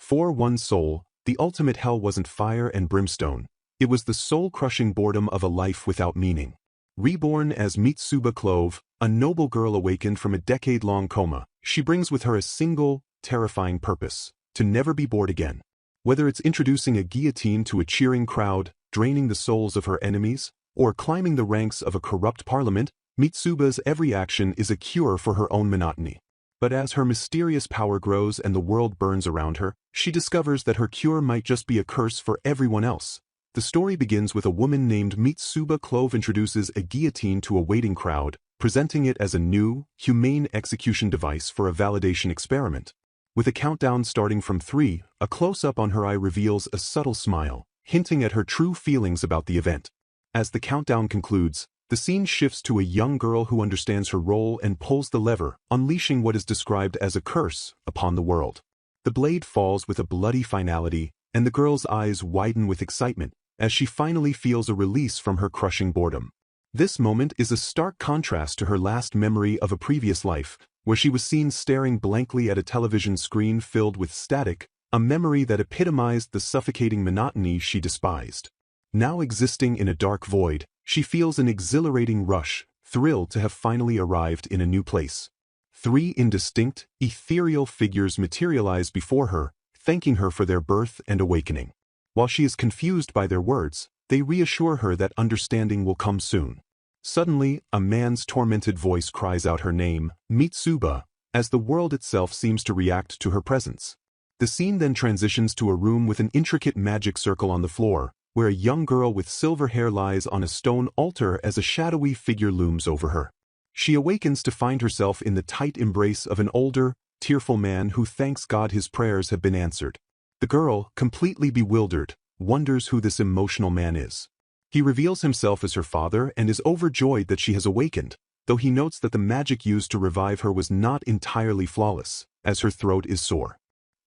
For one soul, the ultimate hell wasn't fire and brimstone. It was the soul-crushing boredom of a life without meaning. Reborn as Mitsuba Clove, a noble girl awakened from a decade-long coma, she brings with her a single, terrifying purpose: to never be bored again. Whether it's introducing a guillotine to a cheering crowd, draining the souls of her enemies, or climbing the ranks of a corrupt parliament, Mitsuba's every action is a cure for her own monotony. But as her mysterious power grows and the world burns around her, she discovers that her cure might just be a curse for everyone else. The story begins with a woman named Mitsuba Clove introduces a guillotine to a waiting crowd, presenting it as a new, humane execution device for a validation experiment. With a countdown starting from 3, a close-up on her eye reveals a subtle smile, hinting at her true feelings about the event. As the countdown concludes, the scene shifts to a young girl who understands her role and pulls the lever, unleashing what is described as a curse upon the world. The blade falls with a bloody finality, and the girl's eyes widen with excitement as she finally feels a release from her crushing boredom. This moment is a stark contrast to her last memory of a previous life, where she was seen staring blankly at a television screen filled with static, a memory that epitomized the suffocating monotony she despised. Now existing in a dark void, she feels an exhilarating rush, thrilled to have finally arrived in a new place. 3 indistinct, ethereal figures materialize before her, thanking her for their birth and awakening. While she is confused by their words, they reassure her that understanding will come soon. Suddenly, a man's tormented voice cries out her name, Mitsuba, as the world itself seems to react to her presence. The scene then transitions to a room with an intricate magic circle on the floor, where a young girl with silver hair lies on a stone altar as a shadowy figure looms over her. She awakens to find herself in the tight embrace of an older, tearful man who thanks God his prayers have been answered. The girl, completely bewildered, wonders who this emotional man is. He reveals himself as her father and is overjoyed that she has awakened, though he notes that the magic used to revive her was not entirely flawless, as her throat is sore.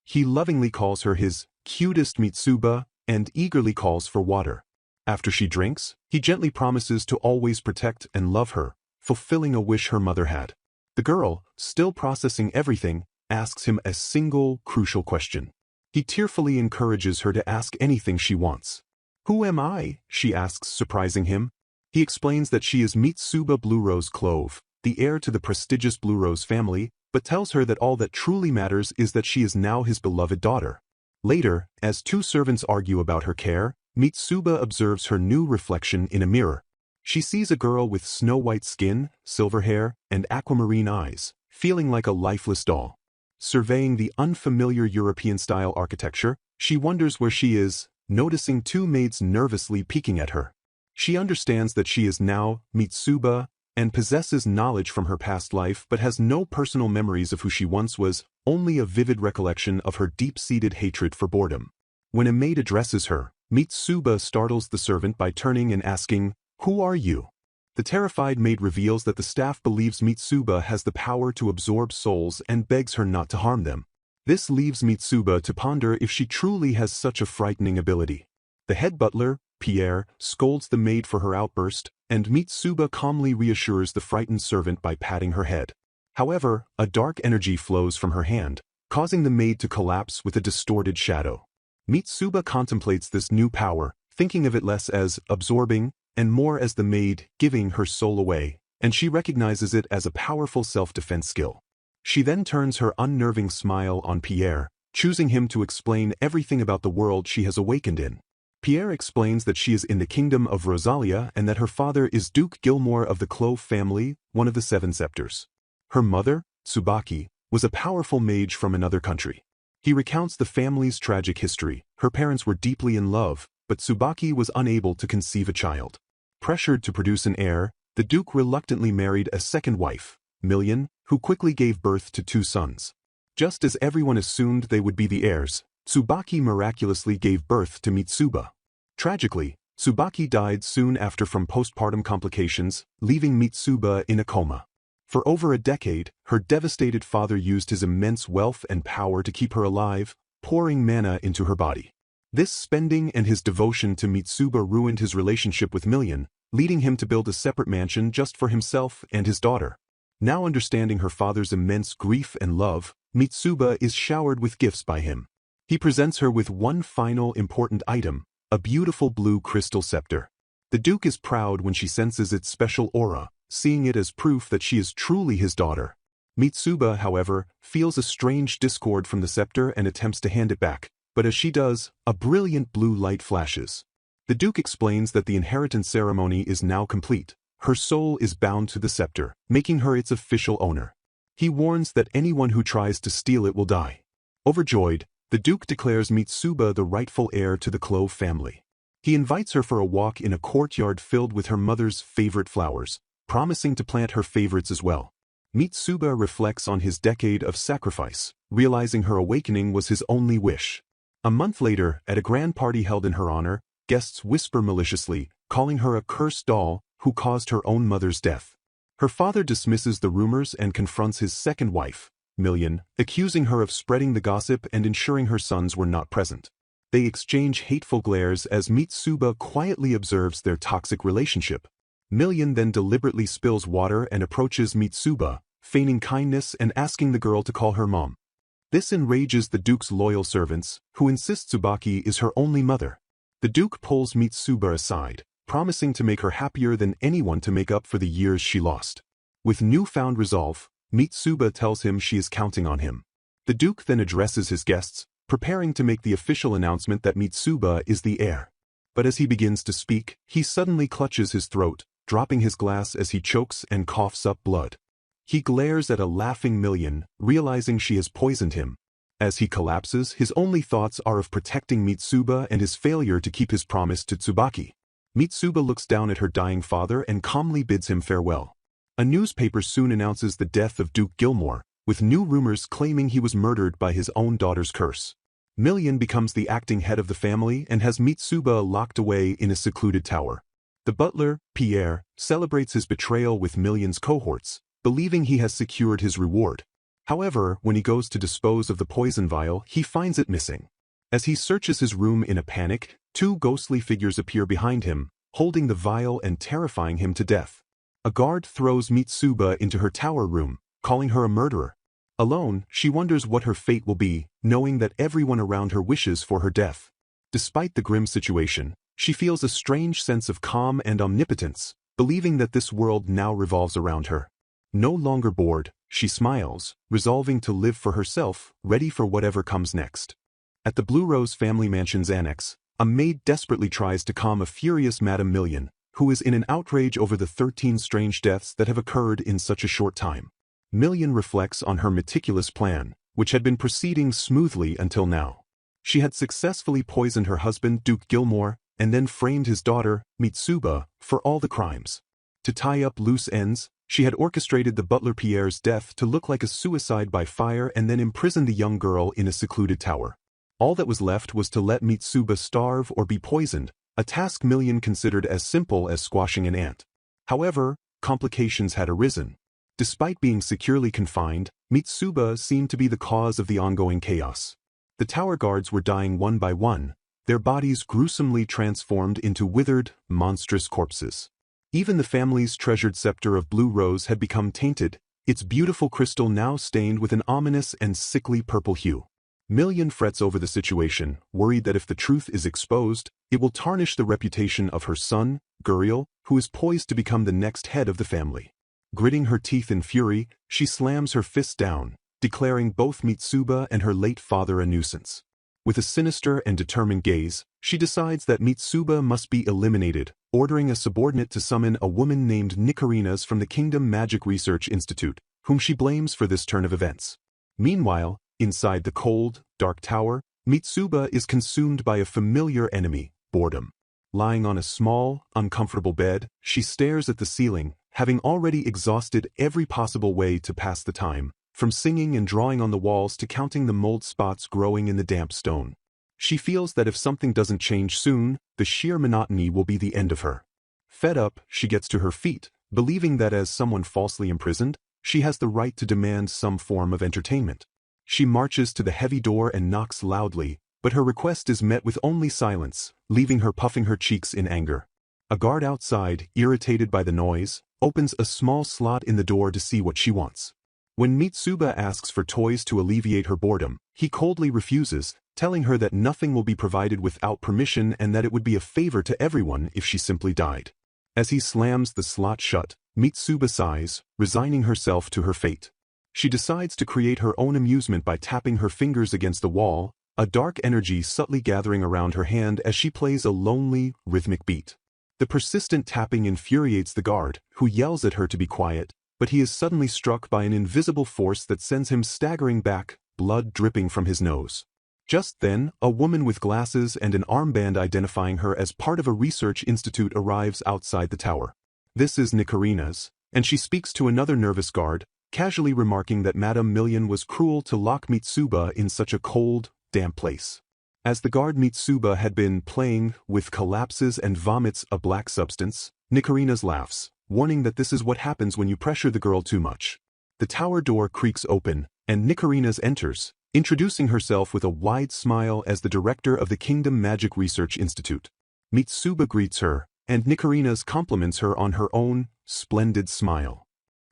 He lovingly calls her his cutest Mitsuba and eagerly calls for water. After she drinks, he gently promises to always protect and love her, fulfilling a wish her mother had. The girl, still processing everything, asks him a single, crucial question. He tearfully encourages her to ask anything she wants. "Who am I?" she asks, surprising him. He explains that she is Mitsuba Bluerose Clove, the heir to the prestigious Bluerose family, but tells her that all that truly matters is that she is now his beloved daughter. Later, as 2 servants argue about her care, Mitsuba observes her new reflection in a mirror. She sees a girl with snow-white skin, silver hair, and aquamarine eyes, feeling like a lifeless doll. Surveying the unfamiliar European-style architecture, she wonders where she is, noticing 2 maids nervously peeking at her. She understands that she is now Mitsuba and possesses knowledge from her past life but has no personal memories of who she once was, only a vivid recollection of her deep-seated hatred for boredom. When a maid addresses her, Mitsuba startles the servant by turning and asking, "Who are you?" The terrified maid reveals that the staff believes Mitsuba has the power to absorb souls and begs her not to harm them. This leaves Mitsuba to ponder if she truly has such a frightening ability. The head butler, Pierre, scolds the maid for her outburst, and Mitsuba calmly reassures the frightened servant by patting her head. However, a dark energy flows from her hand, causing the maid to collapse with a distorted shadow. Mitsuba contemplates this new power, thinking of it less as absorbing and more as the maid giving her soul away, and she recognizes it as a powerful self-defense skill. She then turns her unnerving smile on Pierre, choosing him to explain everything about the world she has awakened in. Pierre explains that she is in the kingdom of Rosalia and that her father is Duke Gilmore of the Clove family, one of the 7 scepters. Her mother, Tsubaki, was a powerful mage from another country. He recounts the family's tragic history. Her parents were deeply in love, but Tsubaki was unable to conceive a child. Pressured to produce an heir, the Duke reluctantly married a second wife, Million, who quickly gave birth to 2 sons. Just as everyone assumed they would be the heirs, Tsubaki miraculously gave birth to Mitsuba. Tragically, Tsubaki died soon after from postpartum complications, leaving Mitsuba in a coma. For over a decade, her devastated father used his immense wealth and power to keep her alive, pouring mana into her body. This spending and his devotion to Mitsuba ruined his relationship with Million, leading him to build a separate mansion just for himself and his daughter. Now understanding her father's immense grief and love, Mitsuba is showered with gifts by him. He presents her with one final important item, a beautiful blue crystal scepter. The Duke is proud when she senses its special aura, seeing it as proof that she is truly his daughter. Mitsuba, however, feels a strange discord from the scepter and attempts to hand it back, but as she does, a brilliant blue light flashes. The Duke explains that the inheritance ceremony is now complete. Her soul is bound to the scepter, making her its official owner. He warns that anyone who tries to steal it will die. Overjoyed, the Duke declares Mitsuba the rightful heir to the Clove family. He invites her for a walk in a courtyard filled with her mother's favorite flowers, promising to plant her favorites as well. Mitsuba reflects on his decade of sacrifice, realizing her awakening was his only wish. A month later, at a grand party held in her honor, guests whisper maliciously, calling her a cursed doll who caused her own mother's death. Her father dismisses the rumors and confronts his second wife, Million, accusing her of spreading the gossip and ensuring her sons were not present. They exchange hateful glares as Mitsuba quietly observes their toxic relationship. Million then deliberately spills water and approaches Mitsuba, feigning kindness and asking the girl to call her mom. This enrages the Duke's loyal servants, who insist Tsubaki is her only mother. The Duke pulls Mitsuba aside, promising to make her happier than anyone to make up for the years she lost. With newfound resolve, Mitsuba tells him she is counting on him. The Duke then addresses his guests, preparing to make the official announcement that Mitsuba is the heir. But as he begins to speak, he suddenly clutches his throat, dropping his glass as he chokes and coughs up blood. He glares at a laughing Million, realizing she has poisoned him. As he collapses, his only thoughts are of protecting Mitsuba and his failure to keep his promise to Tsubaki. Mitsuba looks down at her dying father and calmly bids him farewell. A newspaper soon announces the death of Duke Gilmore, with new rumors claiming he was murdered by his own daughter's curse. Million becomes the acting head of the family and has Mitsuba locked away in a secluded tower. The butler, Pierre, celebrates his betrayal with Million's cohorts, believing he has secured his reward. However, when he goes to dispose of the poison vial, he finds it missing. As he searches his room in a panic, two ghostly figures appear behind him, holding the vial and terrifying him to death. A guard throws Mitsuba into her tower room, calling her a murderer. Alone, she wonders what her fate will be, knowing that everyone around her wishes for her death. Despite the grim situation, she feels a strange sense of calm and omnipotence, believing that this world now revolves around her. No longer bored, she smiles, resolving to live for herself, ready for whatever comes next. At the Blue Rose family mansion's annex, a maid desperately tries to calm a furious Madame Million, who is in an outrage over the 13 strange deaths that have occurred in such a short time. Million reflects on her meticulous plan, which had been proceeding smoothly until now. She had successfully poisoned her husband, Duke Gilmore, and then framed his daughter, Mitsuba, for all the crimes. To tie up loose ends, she had orchestrated the butler Pierre's death to look like a suicide by fire and then imprisoned the young girl in a secluded tower. All that was left was to let Mitsuba starve or be poisoned, a task Million considered as simple as squashing an ant. However, complications had arisen. Despite being securely confined, Mitsuba seemed to be the cause of the ongoing chaos. The tower guards were dying one by one, their bodies gruesomely transformed into withered, monstrous corpses. Even the family's treasured scepter of Blue Rose had become tainted, its beautiful crystal now stained with an ominous and sickly purple hue. Million frets over the situation, worried that if the truth is exposed, it will tarnish the reputation of her son, Guriel, who is poised to become the next head of the family. Gritting her teeth in fury, she slams her fist down, declaring both Mitsuba and her late father a nuisance. With a sinister and determined gaze, she decides that Mitsuba must be eliminated, ordering a subordinate to summon a woman named Nicarinas from the Kingdom Magic Research Institute, whom she blames for this turn of events. Meanwhile, inside the cold, dark tower, Mitsuba is consumed by a familiar enemy, boredom. Lying on a small, uncomfortable bed, she stares at the ceiling, having already exhausted every possible way to pass the time, from singing and drawing on the walls to counting the mold spots growing in the damp stone. She feels that if something doesn't change soon, the sheer monotony will be the end of her. Fed up, she gets to her feet, believing that as someone falsely imprisoned, she has the right to demand some form of entertainment. She marches to the heavy door and knocks loudly, but her request is met with only silence, leaving her puffing her cheeks in anger. A guard outside, irritated by the noise, opens a small slot in the door to see what she wants. When Mitsuba asks for toys to alleviate her boredom, He coldly refuses, telling her that nothing will be provided without permission and that it would be a favor to everyone if she simply died. As he slams the slot shut, Mitsuba sighs, resigning herself to her fate. She decides to create her own amusement by tapping her fingers against the wall, a dark energy subtly gathering around her hand as she plays a lonely, rhythmic beat. The persistent tapping infuriates the guard, who yells at her to be quiet, but he is suddenly struck by an invisible force that sends him staggering back, blood dripping from his nose. Just then, a woman with glasses and an armband identifying her as part of a research institute arrives outside the tower. This is Nikarina's, and she speaks to another nervous guard, casually remarking that Madame Million was cruel to lock Mitsuba in such a cold, damp place. As the guard Mitsuba had been playing with collapses and vomits a black substance, Nikarina's laughs, warning that this is what happens when you pressure the girl too much. The tower door creaks open, and Nikarina's enters, introducing herself with a wide smile as the director of the Kingdom Magic Research Institute. Mitsuba greets her, and Nikarina's compliments her on her own splendid smile.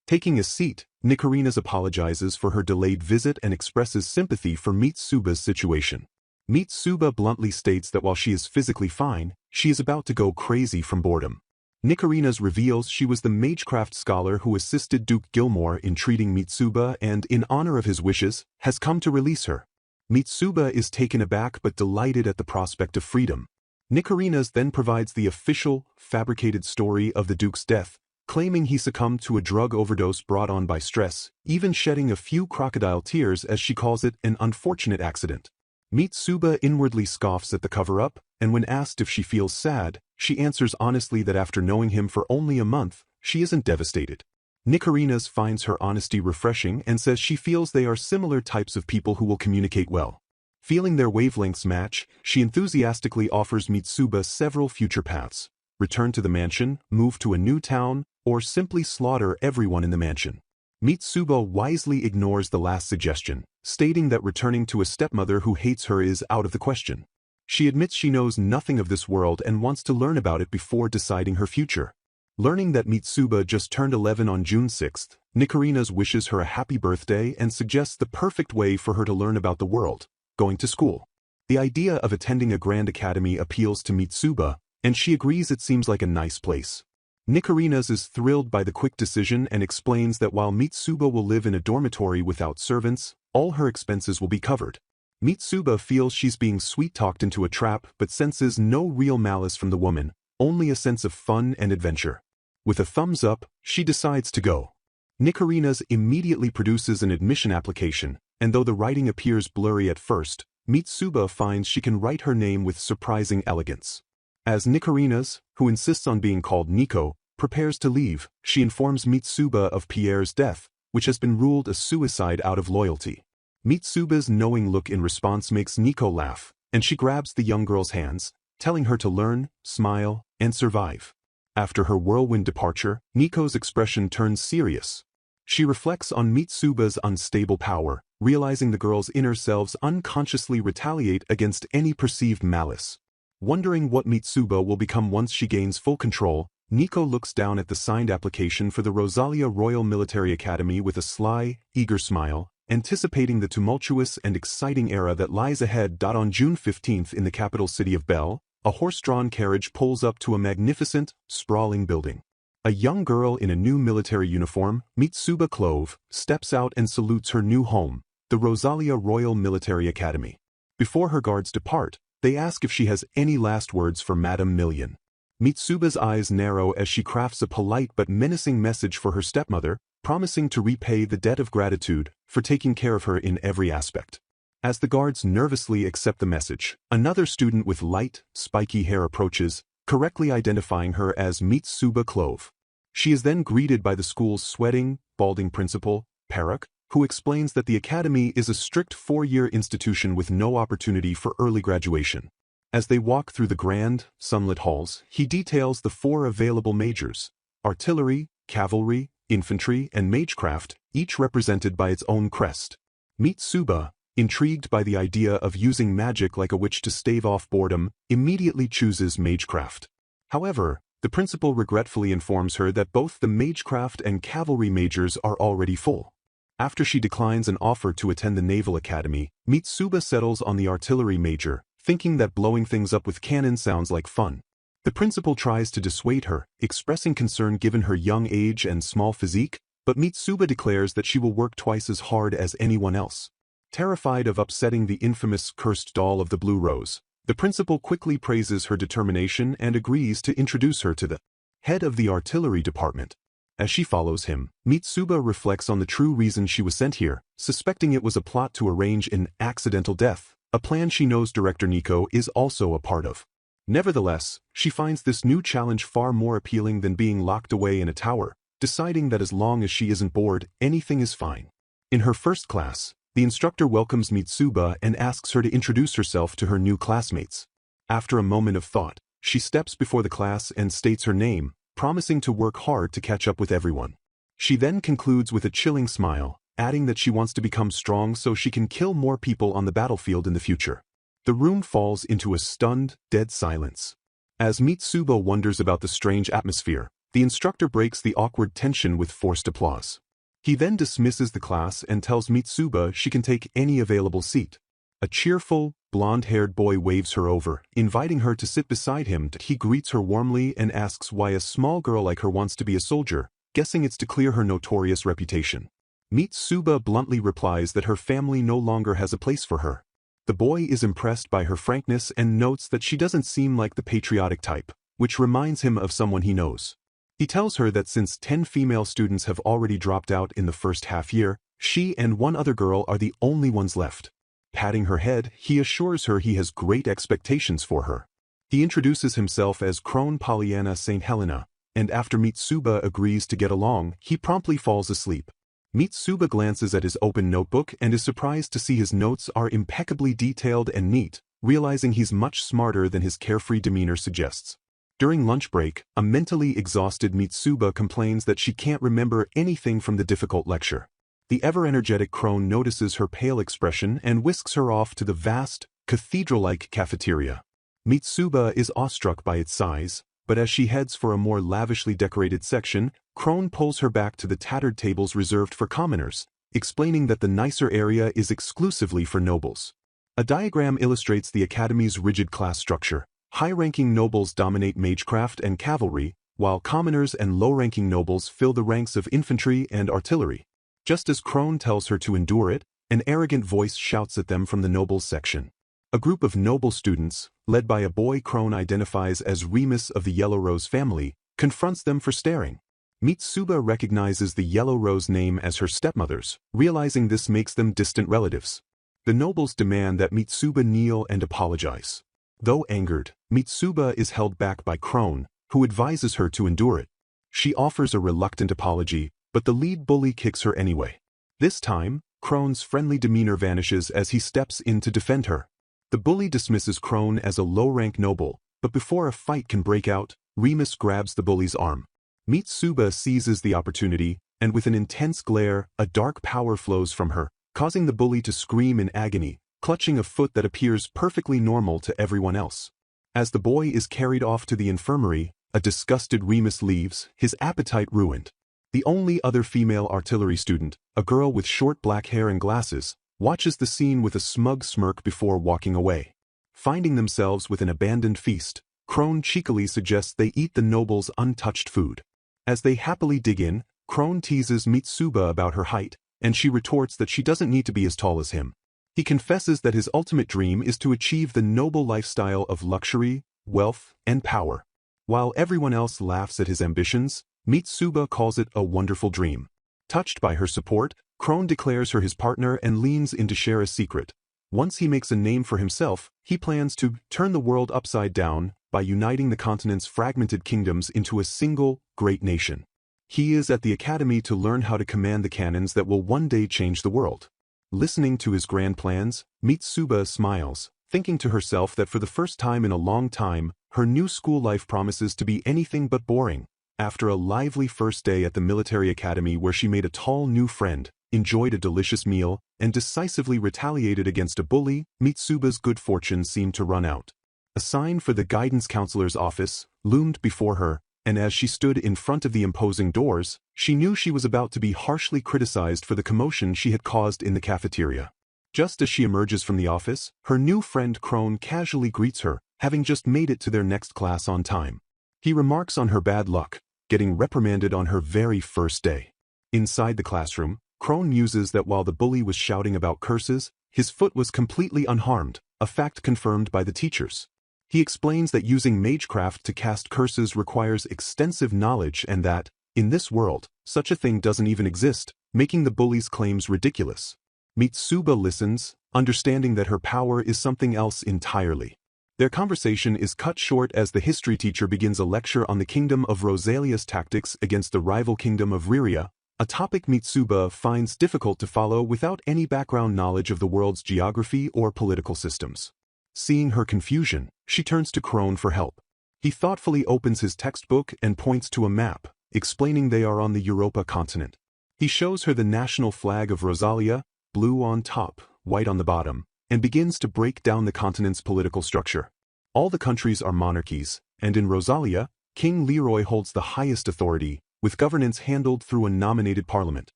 Taking a seat, Nikarina's apologizes for her delayed visit and expresses sympathy for Mitsuba's situation. Mitsuba bluntly states that while she is physically fine, she is about to go crazy from boredom. Nikarina's reveals she was the Magecraft scholar who assisted Duke Gilmore in treating Mitsuba and, in honor of his wishes, has come to release her. Mitsuba is taken aback but delighted at the prospect of freedom. Nikarina's then provides the official, fabricated story of the Duke's death, claiming he succumbed to a drug overdose brought on by stress, even shedding a few crocodile tears as she calls it an unfortunate accident. Mitsuba inwardly scoffs at the cover-up, and when asked if she feels sad, she answers honestly that after knowing him for only a month, she isn't devastated. Nikarina's finds her honesty refreshing and says she feels they are similar types of people who will communicate well. Feeling their wavelengths match, she enthusiastically offers Mitsuba several future paths: return to the mansion, move to a new town, or simply slaughter everyone in the mansion. Mitsuba wisely ignores the last suggestion, stating that returning to a stepmother who hates her is out of the question. She admits she knows nothing of this world and wants to learn about it before deciding her future. Learning that Mitsuba just turned 11 on June 6th, Nikarina's wishes her a happy birthday and suggests the perfect way for her to learn about the world: going to school. The idea of attending a grand academy appeals to Mitsuba, and she agrees it seems like a nice place. Nikarina's is thrilled by the quick decision and explains that while Mitsuba will live in a dormitory without servants, all her expenses will be covered. Mitsuba feels she's being sweet-talked into a trap but senses no real malice from the woman, only a sense of fun and adventure. With a thumbs up, she decides to go. Nikarina's immediately produces an admission application, and though the writing appears blurry at first, Mitsuba finds she can write her name with surprising elegance. As Nikarina's, who insists on being called Nico, prepares to leave, she informs Mitsuba of Pierre's death, which has been ruled a suicide out of loyalty. Mitsuba's knowing look in response makes Nico laugh, and she grabs the young girl's hands, telling her to learn, smile, and survive. After her whirlwind departure, Nico's expression turns serious. She reflects on Mitsuba's unstable power, realizing the girl's inner selves unconsciously retaliate against any perceived malice. Wondering what Mitsuba will become once she gains full control, Nico looks down at the signed application for the Rosalia Royal Military Academy with a sly, eager smile, anticipating the tumultuous and exciting era that lies ahead. On June 15th in the capital city of Bell, a horse-drawn carriage pulls up to a magnificent, sprawling building. A young girl in a new military uniform, Mitsuba Clove, steps out and salutes her new home, the Rosalia Royal Military Academy. Before her guards depart, they ask if she has any last words for Madame Million. Mitsuba's eyes narrow as she crafts a polite but menacing message for her stepmother, promising to repay the debt of gratitude for taking care of her in every aspect. As the guards nervously accept the message, another student with light, spiky hair approaches, correctly identifying her as Mitsuba Clove. She is then greeted by the school's sweating, balding principal, Perak, who explains that the academy is a strict 4-year institution with no opportunity for early graduation. As they walk through the grand, sunlit halls, he details the 4 available majors: artillery, cavalry, infantry, and magecraft, each represented by its own crest. Mitsuba, intrigued by the idea of using magic like a witch to stave off boredom, immediately chooses magecraft. However, the principal regretfully informs her that both the magecraft and cavalry majors are already full. After she declines an offer to attend the Naval Academy, Mitsuba settles on the artillery major, thinking that blowing things up with cannons sounds like fun. The principal tries to dissuade her, expressing concern given her young age and small physique, but Mitsuba declares that she will work twice as hard as anyone else. Terrified of upsetting the infamous cursed doll of the Blue Rose, the principal quickly praises her determination and agrees to introduce her to the head of the artillery department. As she follows him, Mitsuba reflects on the true reason she was sent here, suspecting it was a plot to arrange an accidental death, a plan she knows Director Nico is also a part of. Nevertheless, she finds this new challenge far more appealing than being locked away in a tower, deciding that as long as she isn't bored, anything is fine. In her first class, the instructor welcomes Mitsuba and asks her to introduce herself to her new classmates. After a moment of thought, she steps before the class and states her name, promising to work hard to catch up with everyone. She then concludes with a chilling smile, adding that she wants to become strong so she can kill more people on the battlefield in the future. The room falls into a stunned, dead silence. As Mitsuba wonders about the strange atmosphere, the instructor breaks the awkward tension with forced applause. He then dismisses the class and tells Mitsuba she can take any available seat. A cheerful, blonde-haired boy waves her over, inviting her to sit beside him. He greets her warmly and asks why a small girl like her wants to be a soldier, guessing it's to clear her notorious reputation. Mitsuba bluntly replies that her family no longer has a place for her. The boy is impressed by her frankness and notes that she doesn't seem like the patriotic type, which reminds him of someone he knows. He tells her that since 10 female students have already dropped out in the first half year, she and one other girl are the only ones left. Patting her head, he assures her he has great expectations for her. He introduces himself as Crone Pollyanna St. Helena, and after Mitsuba agrees to get along, he promptly falls asleep. Mitsuba glances at his open notebook and is surprised to see his notes are impeccably detailed and neat, realizing he's much smarter than his carefree demeanor suggests. During lunch break, a mentally exhausted Mitsuba complains that she can't remember anything from the difficult lecture. The ever-energetic Crone notices her pale expression and whisks her off to the vast, cathedral-like cafeteria. Mitsuba is awestruck by its size, but as she heads for a more lavishly decorated section, Crone pulls her back to the tattered tables reserved for commoners, explaining that the nicer area is exclusively for nobles. A diagram illustrates the Academy's rigid class structure. High-ranking nobles dominate magecraft and cavalry, while commoners and low-ranking nobles fill the ranks of infantry and artillery. Just as Crone tells her to endure it, an arrogant voice shouts at them from the nobles section. A group of noble students, led by a boy Crone identifies as Remus of the Yellow Rose family, confronts them for staring. Mitsuba recognizes the Yellow Rose name as her stepmother's, realizing this makes them distant relatives. The nobles demand that Mitsuba kneel and apologize. Though angered, Mitsuba is held back by Crone, who advises her to endure it. She offers a reluctant apology, but the lead bully kicks her anyway. This time, Crone's friendly demeanor vanishes as he steps in to defend her. The bully dismisses Crone as a low-rank noble, but before a fight can break out, Remus grabs the bully's arm. Mitsuba seizes the opportunity, and with an intense glare, a dark power flows from her, causing the bully to scream in agony, clutching a foot that appears perfectly normal to everyone else. As the boy is carried off to the infirmary, a disgusted Remus leaves, his appetite ruined. The only other female artillery student, a girl with short black hair and glasses, watches the scene with a smug smirk before walking away. Finding themselves with an abandoned feast, Crone cheekily suggests they eat the nobles' untouched food. As they happily dig in, Crone teases Mitsuba about her height, and she retorts that she doesn't need to be as tall as him. He confesses that his ultimate dream is to achieve the noble lifestyle of luxury, wealth, and power. While everyone else laughs at his ambitions, Mitsuba calls it a wonderful dream. Touched by her support, Crone declares her his partner and leans in to share a secret. Once he makes a name for himself, he plans to turn the world upside down by uniting the continent's fragmented kingdoms into a single, great nation. He is at the academy to learn how to command the cannons that will one day change the world. Listening to his grand plans, Mitsuba smiles, thinking to herself that for the first time in a long time, her new school life promises to be anything but boring. After a lively first day at the military academy where she made a tall new friend, enjoyed a delicious meal, and decisively retaliated against a bully, Mitsuba's good fortune seemed to run out. A sign for the guidance counselor's office loomed before her, and as she stood in front of the imposing doors, she knew she was about to be harshly criticized for the commotion she had caused in the cafeteria. Just as she emerges from the office, her new friend Krone casually greets her, having just made it to their next class on time. He remarks on her bad luck, getting reprimanded on her very first day. Inside the classroom, Krone muses that while the bully was shouting about curses, his foot was completely unharmed, a fact confirmed by the teachers. He explains that using magecraft to cast curses requires extensive knowledge and that, in this world, such a thing doesn't even exist, making the bully's claims ridiculous. Mitsuba listens, understanding that her power is something else entirely. Their conversation is cut short as the history teacher begins a lecture on the kingdom of Rosalia's tactics against the rival kingdom of Riria, a topic Mitsuba finds difficult to follow without any background knowledge of the world's geography or political systems. Seeing her confusion, she turns to Krone for help. He thoughtfully opens his textbook and points to a map, explaining they are on the Europa continent. He shows her the national flag of Rosalia, blue on top, white on the bottom, and begins to break down the continent's political structure. All the countries are monarchies, and in Rosalia, King Leroy holds the highest authority, with governance handled through a nominated parliament.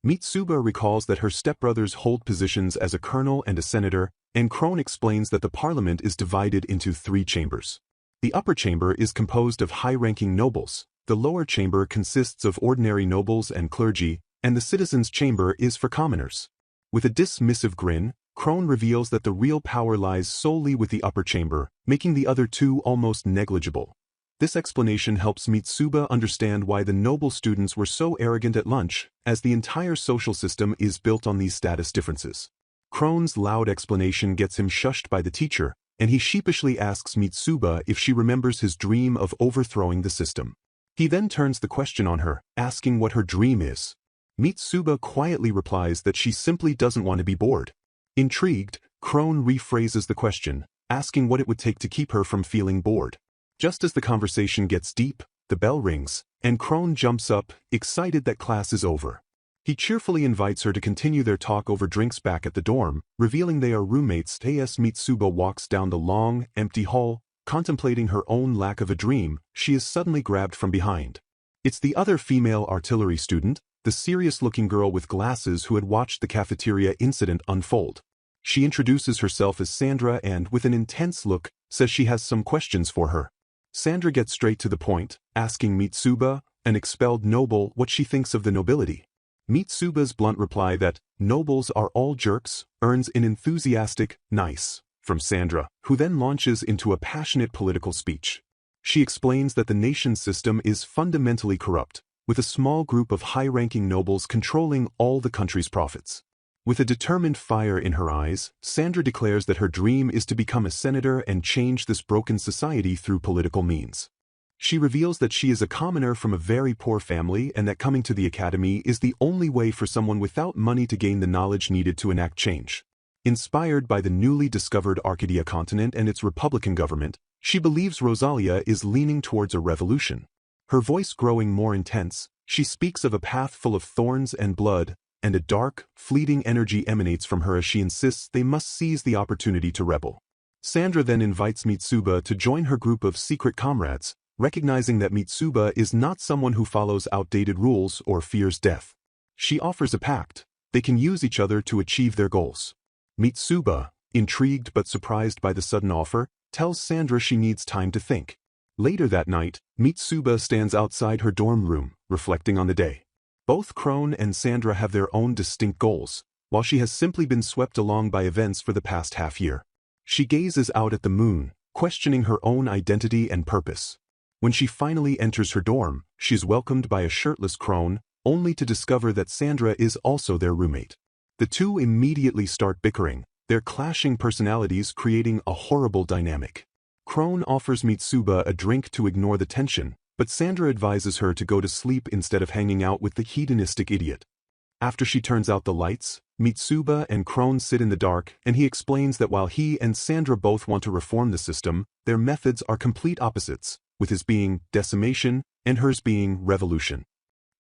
Mitsuba recalls that her stepbrothers hold positions as a colonel and a senator, and Krone explains that the parliament is divided into 3 chambers. The upper chamber is composed of high-ranking nobles, the lower chamber consists of ordinary nobles and clergy, and the citizens' chamber is for commoners. With a dismissive grin, Krone reveals that the real power lies solely with the upper chamber, making the other 2 almost negligible. This explanation helps Mitsuba understand why the noble students were so arrogant at lunch, as the entire social system is built on these status differences. Krone's loud explanation gets him shushed by the teacher, and he sheepishly asks Mitsuba if she remembers his dream of overthrowing the system. He then turns the question on her, asking what her dream is. Mitsuba quietly replies that she simply doesn't want to be bored. Intrigued, Krone rephrases the question, asking what it would take to keep her from feeling bored. Just as the conversation gets deep, the bell rings, and Krone jumps up, excited that class is over. He cheerfully invites her to continue their talk over drinks back at the dorm, revealing they are roommates. As Mitsuba walks down the long, empty hall, contemplating her own lack of a dream, she is suddenly grabbed from behind. It's the other female artillery student, the serious-looking girl with glasses who had watched the cafeteria incident unfold. She introduces herself as Sandra and, with an intense look, says she has some questions for her. Sandra gets straight to the point, asking Mitsuba, an expelled noble, what she thinks of the nobility. Mitsuba's blunt reply that nobles are all jerks earns an enthusiastic "nice" from Sandra, who then launches into a passionate political speech. She explains that the nation's system is fundamentally corrupt, with a small group of high-ranking nobles controlling all the country's profits. With a determined fire in her eyes, Sandra declares that her dream is to become a senator and change this broken society through political means. She reveals that she is a commoner from a very poor family and that coming to the academy is the only way for someone without money to gain the knowledge needed to enact change. Inspired by the newly discovered Arcadia continent and its republican government, she believes Rosalia is leaning towards a revolution. Her voice growing more intense, she speaks of a path full of thorns and blood, and a dark, fleeting energy emanates from her as she insists they must seize the opportunity to rebel. Sandra then invites Mitsuba to join her group of secret comrades, recognizing that Mitsuba is not someone who follows outdated rules or fears death. She offers a pact. They can use each other to achieve their goals. Mitsuba, intrigued but surprised by the sudden offer, tells Sandra she needs time to think. Later that night, Mitsuba stands outside her dorm room, reflecting on the day. Both Krone and Sandra have their own distinct goals, while she has simply been swept along by events for the past half-year. She gazes out at the moon, questioning her own identity and purpose. When she finally enters her dorm, she is welcomed by a shirtless Krone, only to discover that Sandra is also their roommate. The two immediately start bickering, their clashing personalities creating a horrible dynamic. Krone offers Mitsuba a drink to ignore the tension, but Sandra advises her to go to sleep instead of hanging out with the hedonistic idiot. After she turns out the lights, Mitsuba and Krone sit in the dark, and he explains that while he and Sandra both want to reform the system, their methods are complete opposites, with his being decimation and hers being revolution.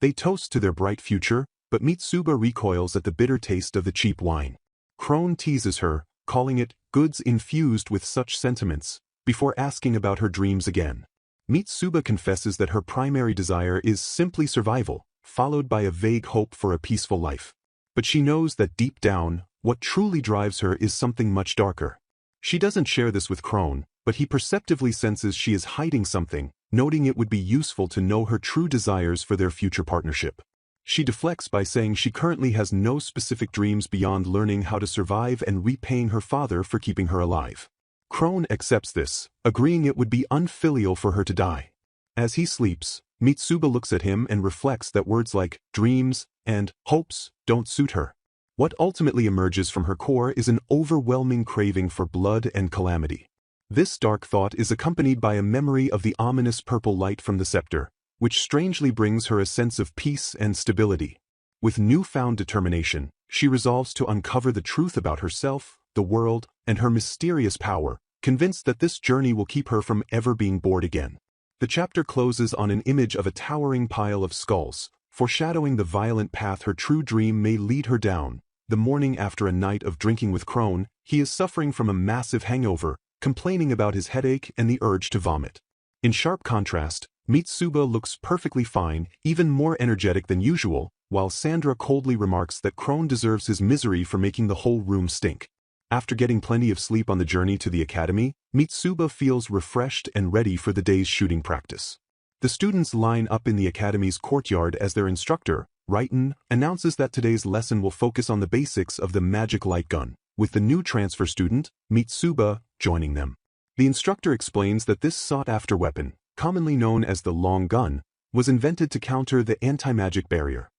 They toast to their bright future, but Mitsuba recoils at the bitter taste of the cheap wine. Krone teases her, calling it goods infused with such sentiments, before asking about her dreams again. Mitsuba confesses that her primary desire is simply survival, followed by a vague hope for a peaceful life. But she knows that deep down, what truly drives her is something much darker. She doesn't share this with Krone, but he perceptively senses she is hiding something, noting it would be useful to know her true desires for their future partnership. She deflects by saying she currently has no specific dreams beyond learning how to survive and repaying her father for keeping her alive. Krone accepts this, agreeing it would be unfilial for her to die. As he sleeps, Mitsuba looks at him and reflects that words like dreams and hopes don't suit her. What ultimately emerges from her core is an overwhelming craving for blood and calamity. This dark thought is accompanied by a memory of the ominous purple light from the scepter, which strangely brings her a sense of peace and stability. With newfound determination, she resolves to uncover the truth about herself, the world, and her mysterious power, convinced that this journey will keep her from ever being bored again. The chapter closes on an image of a towering pile of skulls, foreshadowing the violent path her true dream may lead her down. The morning after a night of drinking with Krone, he is suffering from a massive hangover, complaining about his headache and the urge to vomit. In sharp contrast, Mitsuba looks perfectly fine, even more energetic than usual, while Sandra coldly remarks that Krone deserves his misery for making the whole room stink. After getting plenty of sleep on the journey to the academy, Mitsuba feels refreshed and ready for the day's shooting practice. The students line up in the academy's courtyard as their instructor, Raiten, announces that today's lesson will focus on the basics of the magic light gun, with the new transfer student, Mitsuba, joining them. The instructor explains that this sought-after weapon, commonly known as the long gun, was invented to counter the anti-magic barrier.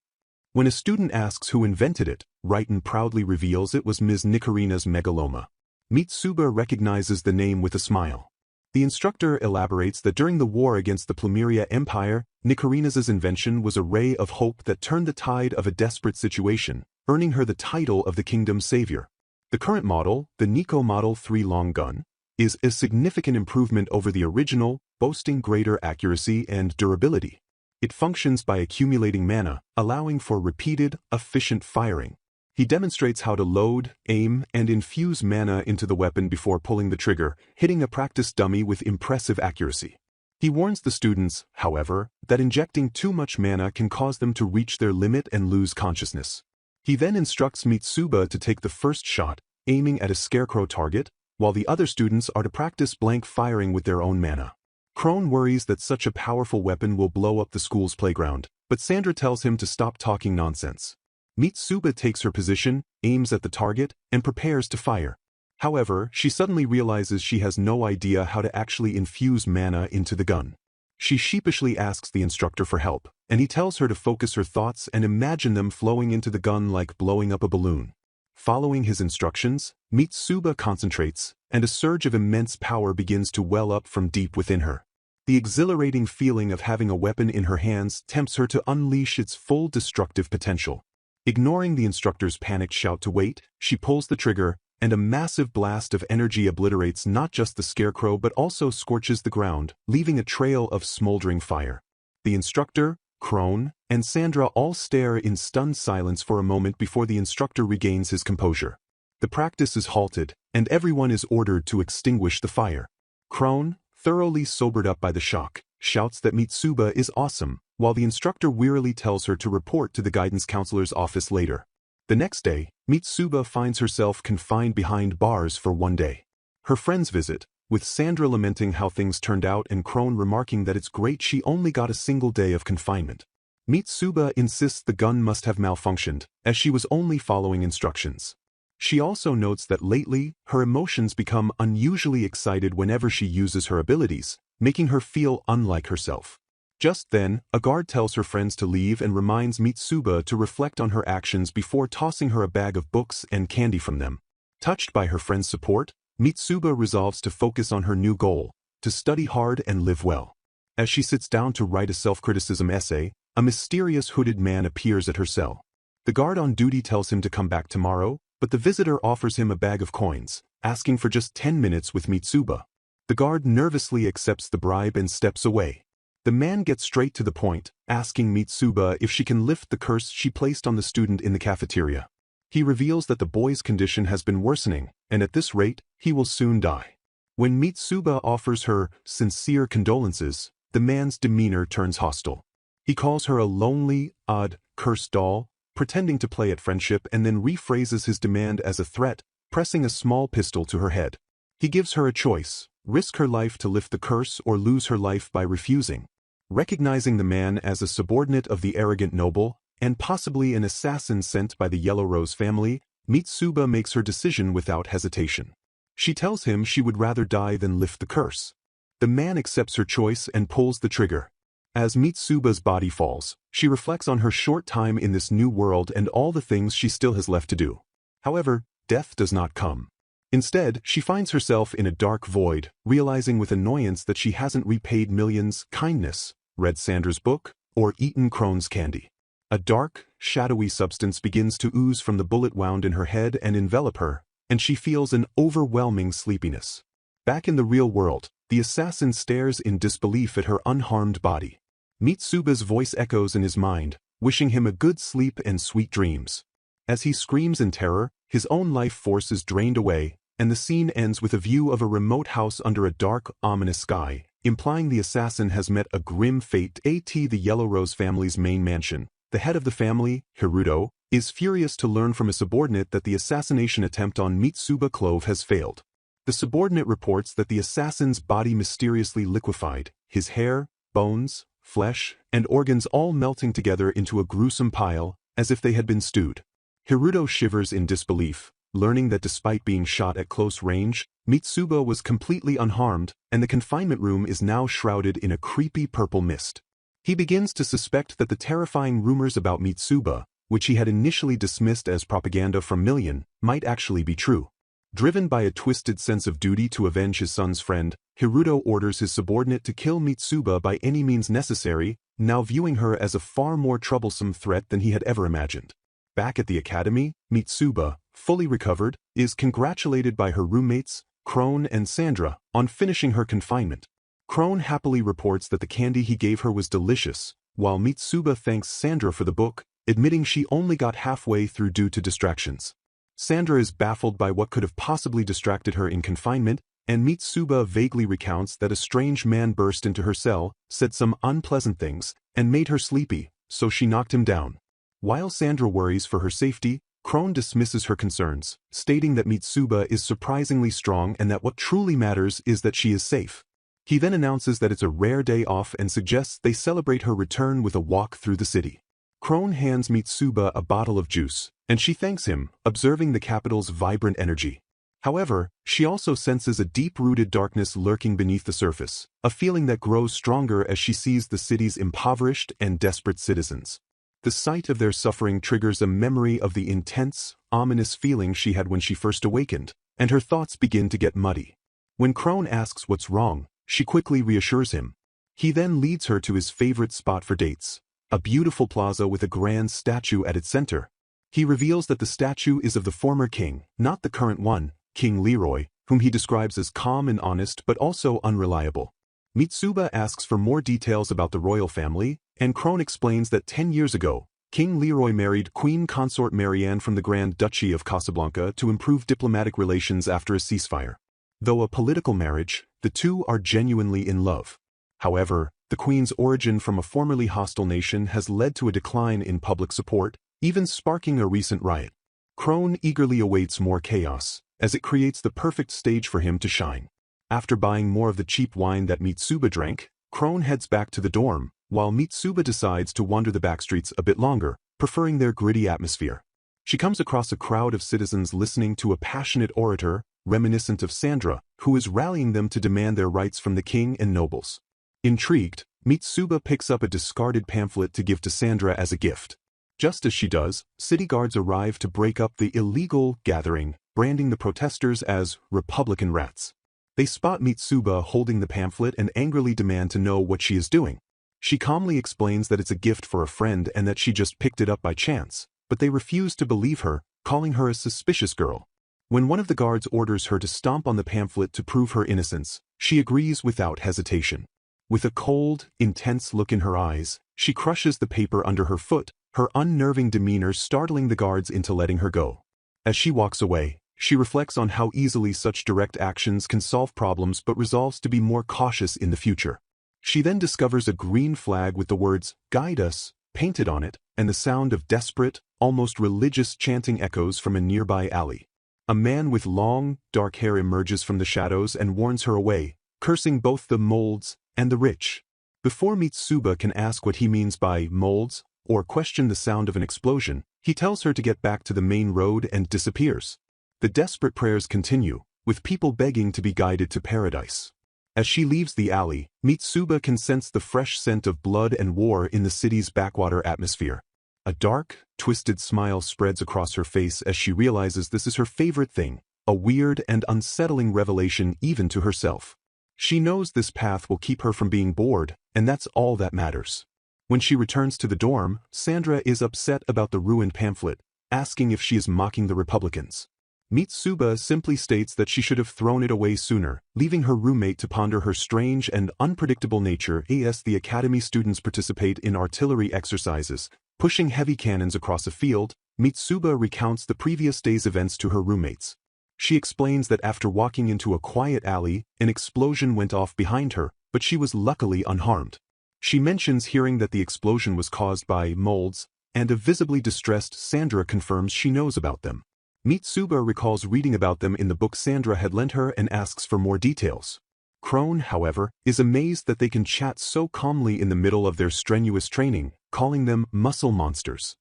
When a student asks who invented it, Raiten proudly reveals it was Ms. Nikarina's megaloma. Mitsuba recognizes the name with a smile. The instructor elaborates that during the war against the Plumeria Empire, Nikarina's invention was a ray of hope that turned the tide of a desperate situation, earning her the title of the kingdom's savior. The current model, the Nico Model 3 long gun, is a significant improvement over the original, boasting greater accuracy and durability. It functions by accumulating mana, allowing for repeated, efficient firing. He demonstrates how to load, aim, and infuse mana into the weapon before pulling the trigger, hitting a practice dummy with impressive accuracy. He warns the students, however, that injecting too much mana can cause them to reach their limit and lose consciousness. He then instructs Mitsuba to take the first shot, aiming at a scarecrow target, while the other students are to practice blank firing with their own mana. Krone worries that such a powerful weapon will blow up the school's playground, but Sandra tells him to stop talking nonsense. Mitsuba takes her position, aims at the target, and prepares to fire. However, she suddenly realizes she has no idea how to actually infuse mana into the gun. She sheepishly asks the instructor for help, and he tells her to focus her thoughts and imagine them flowing into the gun like blowing up a balloon. Following his instructions, Mitsuba concentrates, and a surge of immense power begins to well up from deep within her. The exhilarating feeling of having a weapon in her hands tempts her to unleash its full destructive potential. Ignoring the instructor's panicked shout to wait, she pulls the trigger, and a massive blast of energy obliterates not just the scarecrow but also scorches the ground, leaving a trail of smoldering fire. The instructor, Krone, and Sandra all stare in stunned silence for a moment before the instructor regains his composure. The practice is halted, and everyone is ordered to extinguish the fire. Krone, thoroughly sobered up by the shock, shouts that Mitsuba is awesome, while the instructor wearily tells her to report to the guidance counselor's office later. The next day, Mitsuba finds herself confined behind bars for one day. Her friends visit, with Sandra lamenting how things turned out and Krone remarking that it's great she only got a single day of confinement. Mitsuba insists the gun must have malfunctioned, as she was only following instructions. She also notes that lately, her emotions become unusually excited whenever she uses her abilities, making her feel unlike herself. Just then, a guard tells her friends to leave and reminds Mitsuba to reflect on her actions before tossing her a bag of books and candy from them. Touched by her friends' support, Mitsuba resolves to focus on her new goal, to study hard and live well. As she sits down to write a self-criticism essay, a mysterious hooded man appears at her cell. The guard on duty tells him to come back tomorrow, but the visitor offers him a bag of coins, asking for just 10 minutes with Mitsuba. The guard nervously accepts the bribe and steps away. The man gets straight to the point, asking Mitsuba if she can lift the curse she placed on the student in the cafeteria. He reveals that the boy's condition has been worsening, and at this rate, he will soon die. When Mitsuba offers her sincere condolences, the man's demeanor turns hostile. He calls her a lonely, odd, cursed doll, pretending to play at friendship, and then rephrases his demand as a threat, pressing a small pistol to her head. He gives her a choice: risk her life to lift the curse or lose her life by refusing. Recognizing the man as a subordinate of the arrogant noble, and possibly an assassin sent by the Yellow Rose family, Mitsuba makes her decision without hesitation. She tells him she would rather die than lift the curse. The man accepts her choice and pulls the trigger. As Mitsuba's body falls, she reflects on her short time in this new world and all the things she still has left to do. However, death does not come. Instead, she finds herself in a dark void, realizing with annoyance that she hasn't repaid Million's kindness, read Sandra's book, or eaten Krone's candy. A dark, shadowy substance begins to ooze from the bullet wound in her head and envelop her, and she feels an overwhelming sleepiness. Back in the real world, the assassin stares in disbelief at her unharmed body. Mitsuba's voice echoes in his mind, wishing him a good sleep and sweet dreams. As he screams in terror, his own life force is drained away, and the scene ends with a view of a remote house under a dark, ominous sky, implying the assassin has met a grim fate. The Yellow Rose family's main mansion. The head of the family, Hirudo, is furious to learn from a subordinate that the assassination attempt on Mitsuba Clove has failed. The subordinate reports that the assassin's body mysteriously liquefied, his hair, bones, flesh, and organs all melting together into a gruesome pile, as if they had been stewed. Hirudo shivers in disbelief, learning that despite being shot at close range, Mitsuba was completely unharmed, and the confinement room is now shrouded in a creepy purple mist. He begins to suspect that the terrifying rumors about Mitsuba, which he had initially dismissed as propaganda from Million, might actually be true. Driven by a twisted sense of duty to avenge his son's friend, Hirudo orders his subordinate to kill Mitsuba by any means necessary, now viewing her as a far more troublesome threat than he had ever imagined. Back at the academy, Mitsuba, fully recovered, is congratulated by her roommates, Krone and Sandra, on finishing her confinement. Krone happily reports that the candy he gave her was delicious, while Mitsuba thanks Sandra for the book, admitting she only got halfway through due to distractions. Sandra is baffled by what could have possibly distracted her in confinement, and Mitsuba vaguely recounts that a strange man burst into her cell, said some unpleasant things, and made her sleepy, so she knocked him down. While Sandra worries for her safety, Krone dismisses her concerns, stating that Mitsuba is surprisingly strong and that what truly matters is that she is safe. He then announces that it's a rare day off and suggests they celebrate her return with a walk through the city. Krone hands Mitsuba a bottle of juice, and she thanks him, observing the capital's vibrant energy. However, she also senses a deep-rooted darkness lurking beneath the surface, a feeling that grows stronger as she sees the city's impoverished and desperate citizens. The sight of their suffering triggers a memory of the intense, ominous feeling she had when she first awakened, and her thoughts begin to get muddy. When Krone asks what's wrong, she quickly reassures him. He then leads her to his favorite spot for dates, a beautiful plaza with a grand statue at its center. He reveals that the statue is of the former king, not the current one, King Leroy, whom he describes as calm and honest but also unreliable. Mitsuba asks for more details about the royal family, and Krone explains that 10 years ago, King Leroy married Queen Consort Marianne from the Grand Duchy of Casablanca to improve diplomatic relations after a ceasefire. Though a political marriage, the two are genuinely in love. However, the Queen's origin from a formerly hostile nation has led to a decline in public support, even sparking a recent riot. Krone eagerly awaits more chaos, as it creates the perfect stage for him to shine. After buying more of the cheap wine that Mitsuba drank, Krone heads back to the dorm, while Mitsuba decides to wander the backstreets a bit longer, preferring their gritty atmosphere. She comes across a crowd of citizens listening to a passionate orator, reminiscent of Sandra, who is rallying them to demand their rights from the king and nobles. Intrigued, Mitsuba picks up a discarded pamphlet to give to Sandra as a gift. Just as she does, city guards arrive to break up the illegal gathering, branding the protesters as Republican rats. They spot Mitsuba holding the pamphlet and angrily demand to know what she is doing. She calmly explains that it's a gift for a friend and that she just picked it up by chance, but they refuse to believe her, calling her a suspicious girl. When one of the guards orders her to stomp on the pamphlet to prove her innocence, she agrees without hesitation. With a cold, intense look in her eyes, she crushes the paper under her foot, her unnerving demeanor startling the guards into letting her go. As she walks away, she reflects on how easily such direct actions can solve problems but resolves to be more cautious in the future. She then discovers a green flag with the words, "Guide us," painted on it, and the sound of desperate, almost religious chanting echoes from a nearby alley. A man with long, dark hair emerges from the shadows and warns her away, cursing both the molds and the rich. Before Mitsuba can ask what he means by molds, or question the sound of an explosion, he tells her to get back to the main road and disappears. The desperate prayers continue, with people begging to be guided to paradise. As she leaves the alley, Mitsuba can sense the fresh scent of blood and war in the city's backwater atmosphere. A dark, twisted smile spreads across her face as she realizes this is her favorite thing, a weird and unsettling revelation even to herself. She knows this path will keep her from being bored, and that's all that matters. When she returns to the dorm, Sandra is upset about the ruined pamphlet, asking if she is mocking the Republicans. Mitsuba simply states that she should have thrown it away sooner, leaving her roommate to ponder her strange and unpredictable nature. As the academy students participate in artillery exercises, pushing heavy cannons across a field, Mitsuba recounts the previous day's events to her roommates. She explains that after walking into a quiet alley, an explosion went off behind her, but she was luckily unharmed. She mentions hearing that the explosion was caused by molds, and a visibly distressed Sandra confirms she knows about them. Mitsuba recalls reading about them in the book Sandra had lent her and asks for more details. Crone, however, is amazed that they can chat so calmly in the middle of their strenuous training, calling them muscle monsters.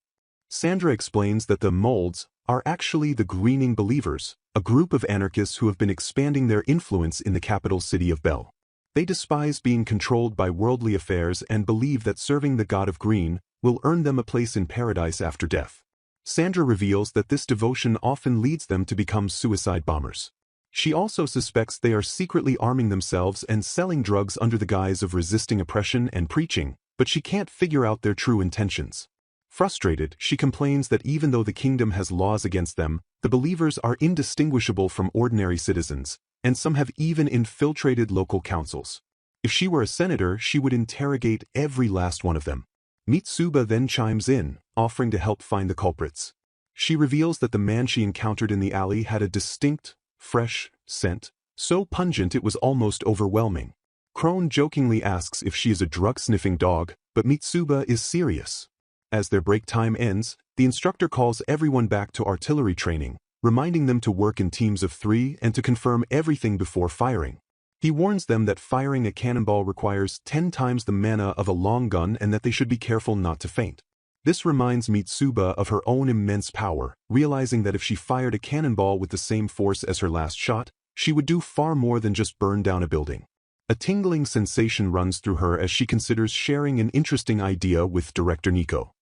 Sandra explains that the molds are actually the Greening Believers, a group of anarchists who have been expanding their influence in the capital city of Bel. They despise being controlled by worldly affairs and believe that serving the god of green will earn them a place in paradise after death. Sandra reveals that this devotion often leads them to become suicide bombers. She also suspects they are secretly arming themselves and selling drugs under the guise of resisting oppression and preaching, but she can't figure out their true intentions. Frustrated, she complains that even though the kingdom has laws against them, the believers are indistinguishable from ordinary citizens, and some have even infiltrated local councils. If she were a senator, she would interrogate every last one of them. Mitsuba then chimes in, offering to help find the culprits. She reveals that the man she encountered in the alley had a distinct, fresh scent, so pungent it was almost overwhelming. Crone jokingly asks if she is a drug-sniffing dog, but Mitsuba is serious. As their break time ends, the instructor calls everyone back to artillery training, reminding them to work in teams of 3 and to confirm everything before firing. He warns them that firing a cannonball requires 10 times the mana of a long gun and that they should be careful not to faint. This reminds Mitsuba of her own immense power, realizing that if she fired a cannonball with the same force as her last shot, she would do far more than just burn down a building. A tingling sensation runs through her as she considers sharing an interesting idea with Director Nico.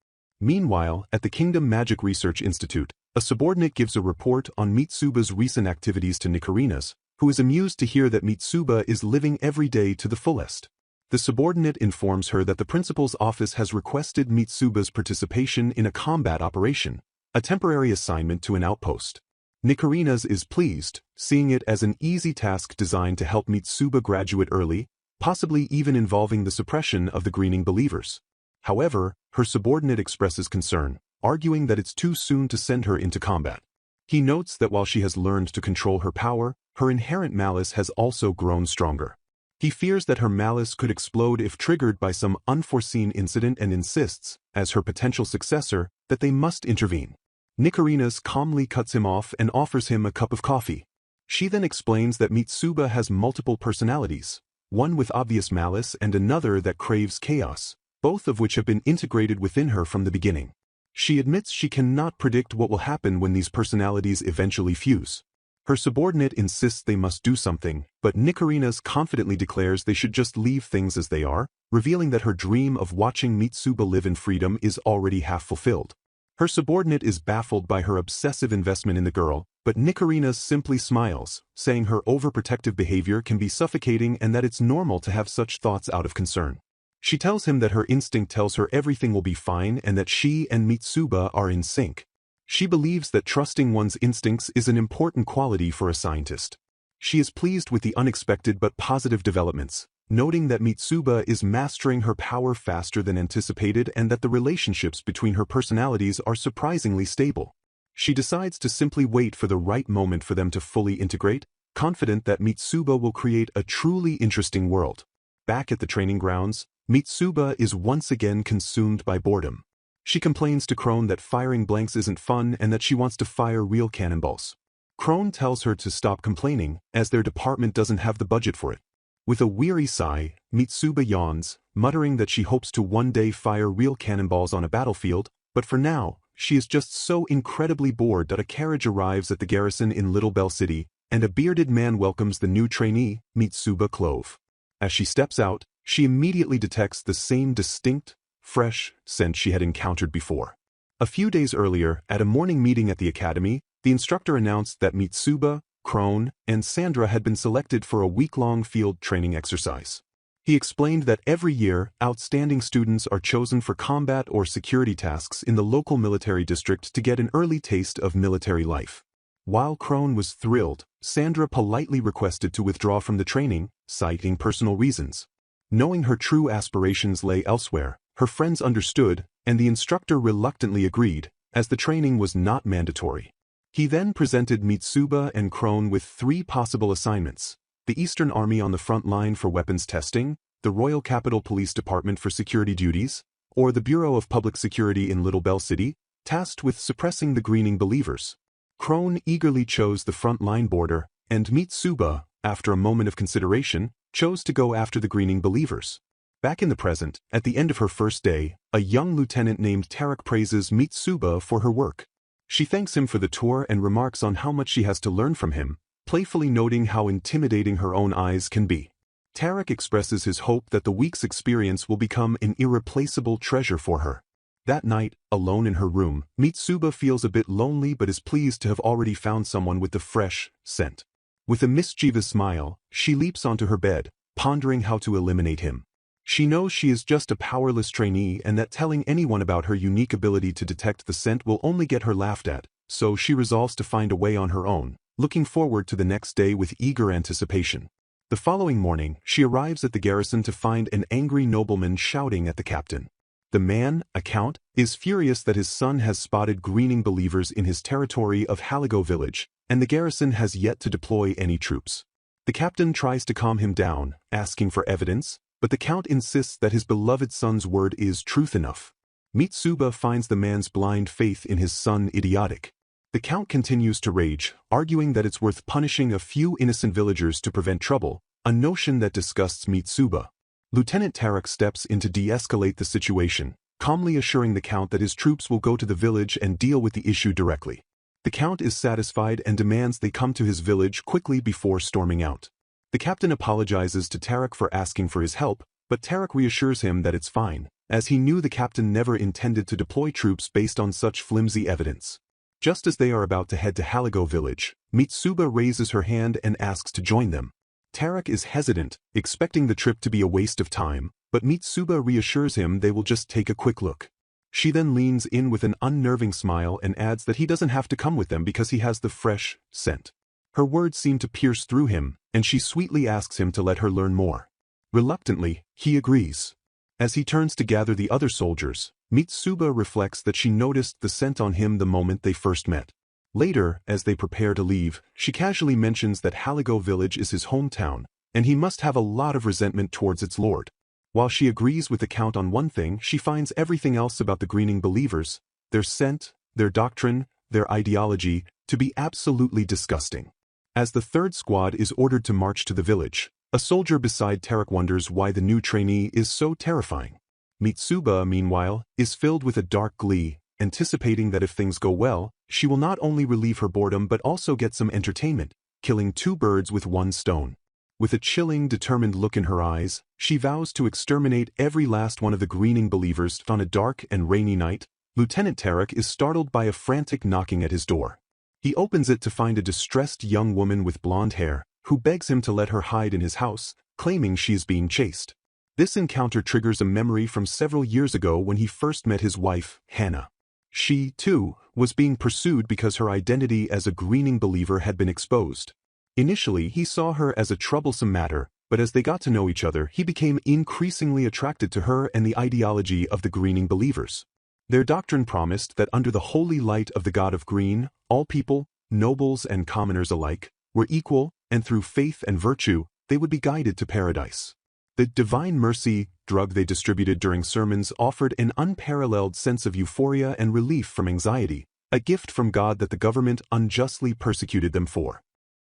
Meanwhile, at the Kingdom Magic Research Institute, a subordinate gives a report on Mitsuba's recent activities to Nicarinas, who is amused to hear that Mitsuba is living every day to the fullest. The subordinate informs her that the principal's office has requested Mitsuba's participation in a combat operation, a temporary assignment to an outpost. Nicarinas is pleased, seeing it as an easy task designed to help Mitsuba graduate early, possibly even involving the suppression of the Greening Believers. However, her subordinate expresses concern, arguing that it's too soon to send her into combat. He notes that while she has learned to control her power, her inherent malice has also grown stronger. He fears that her malice could explode if triggered by some unforeseen incident and insists, as her potential successor, that they must intervene. Nicarinas calmly cuts him off and offers him a cup of coffee. She then explains that Mitsuba has multiple personalities, one with obvious malice and another that craves chaos, both of which have been integrated within her from the beginning. She admits she cannot predict what will happen when these personalities eventually fuse. Her subordinate insists they must do something, but Nicarinas confidently declares they should just leave things as they are, revealing that her dream of watching Mitsuba live in freedom is already half fulfilled. Her subordinate is baffled by her obsessive investment in the girl, but Nicarinas simply smiles, saying her overprotective behavior can be suffocating and that it's normal to have such thoughts out of concern. She tells him that her instinct tells her everything will be fine and that she and Mitsuba are in sync. She believes that trusting one's instincts is an important quality for a scientist. She is pleased with the unexpected but positive developments, noting that Mitsuba is mastering her power faster than anticipated and that the relationships between her personalities are surprisingly stable. She decides to simply wait for the right moment for them to fully integrate, confident that Mitsuba will create a truly interesting world. Back at the training grounds, Mitsuba is once again consumed by boredom. She complains to Krone that firing blanks isn't fun and that she wants to fire real cannonballs. Krone tells her to stop complaining, as their department doesn't have the budget for it. With a weary sigh, Mitsuba yawns, muttering that she hopes to one day fire real cannonballs on a battlefield, but for now, she is just so incredibly bored that a carriage arrives at the garrison in Little Bell City, and a bearded man welcomes the new trainee, Mitsuba Clove. As she steps out, she immediately detects the same distinct, fresh scent she had encountered before. A few days earlier, at a morning meeting at the academy, the instructor announced that Mitsuba, Krone, and Sandra had been selected for a week-long field training exercise. He explained that every year, outstanding students are chosen for combat or security tasks in the local military district to get an early taste of military life. While Krone was thrilled, Sandra politely requested to withdraw from the training, citing personal reasons. Knowing her true aspirations lay elsewhere, her friends understood, and the instructor reluctantly agreed, as the training was not mandatory. He then presented Mitsuba and Krone with 3 possible assignments: the Eastern Army on the front line for weapons testing, the Royal Capital Police Department for security duties, or the Bureau of Public Security in Little Bell City, tasked with suppressing the Greening Believers. Krone eagerly chose the front line border, and Mitsuba, after a moment of consideration, chose to go after the Greening Believers. Back in the present, at the end of her first day, a young lieutenant named Tarek praises Mitsuba for her work. She thanks him for the tour and remarks on how much she has to learn from him, playfully noting how intimidating her own eyes can be. Tarek expresses his hope that the week's experience will become an irreplaceable treasure for her. That night, alone in her room, Mitsuba feels a bit lonely but is pleased to have already found someone with the fresh scent. With a mischievous smile, she leaps onto her bed, pondering how to eliminate him. She knows she is just a powerless trainee and that telling anyone about her unique ability to detect the scent will only get her laughed at, so she resolves to find a way on her own, looking forward to the next day with eager anticipation. The following morning, she arrives at the garrison to find an angry nobleman shouting at the captain. The man, a count, is furious that his son has spotted Greening Believers in his territory of Haligo village, and the garrison has yet to deploy any troops. The captain tries to calm him down, asking for evidence, but the count insists that his beloved son's word is truth enough. Mitsuba finds the man's blind faith in his son idiotic. The count continues to rage, arguing that it's worth punishing a few innocent villagers to prevent trouble, a notion that disgusts Mitsuba. Lieutenant Tarek steps in to de-escalate the situation, calmly assuring the count that his troops will go to the village and deal with the issue directly. The count is satisfied and demands they come to his village quickly before storming out. The captain apologizes to Tarek for asking for his help, but Tarek reassures him that it's fine, as he knew the captain never intended to deploy troops based on such flimsy evidence. Just as they are about to head to Haligo village, Mitsuba raises her hand and asks to join them. Tarek is hesitant, expecting the trip to be a waste of time, but Mitsuba reassures him they will just take a quick look. She then leans in with an unnerving smile and adds that he doesn't have to come with them because he has the fresh scent. Her words seem to pierce through him, and she sweetly asks him to let her learn more. Reluctantly, he agrees. As he turns to gather the other soldiers, Mitsuba reflects that she noticed the scent on him the moment they first met. Later, as they prepare to leave, she casually mentions that Haligo village is his hometown, and he must have a lot of resentment towards its lord. While she agrees with the count on one thing, she finds everything else about the Greening Believers, their scent, their doctrine, their ideology, to be absolutely disgusting. As the third squad is ordered to march to the village, a soldier beside Tarek wonders why the new trainee is so terrifying. Mitsuba, meanwhile, is filled with a dark glee, anticipating that if things go well, she will not only relieve her boredom but also get some entertainment, killing 2 birds with 1 stone. With a chilling, determined look in her eyes, she vows to exterminate every last one of the Greening Believers. On a dark and rainy night, Lieutenant Tarek is startled by a frantic knocking at his door. He opens it to find a distressed young woman with blonde hair, who begs him to let her hide in his house, claiming she is being chased. This encounter triggers a memory from several years ago when he first met his wife, Hannah. She, too, was being pursued because her identity as a Greening Believer had been exposed. Initially, he saw her as a troublesome matter, but as they got to know each other, he became increasingly attracted to her and the ideology of the Greening Believers. Their doctrine promised that under the holy light of the God of Green, all people, nobles and commoners alike, were equal, and through faith and virtue, they would be guided to paradise. The Divine Mercy drug they distributed during sermons offered an unparalleled sense of euphoria and relief from anxiety, a gift from God that the government unjustly persecuted them for.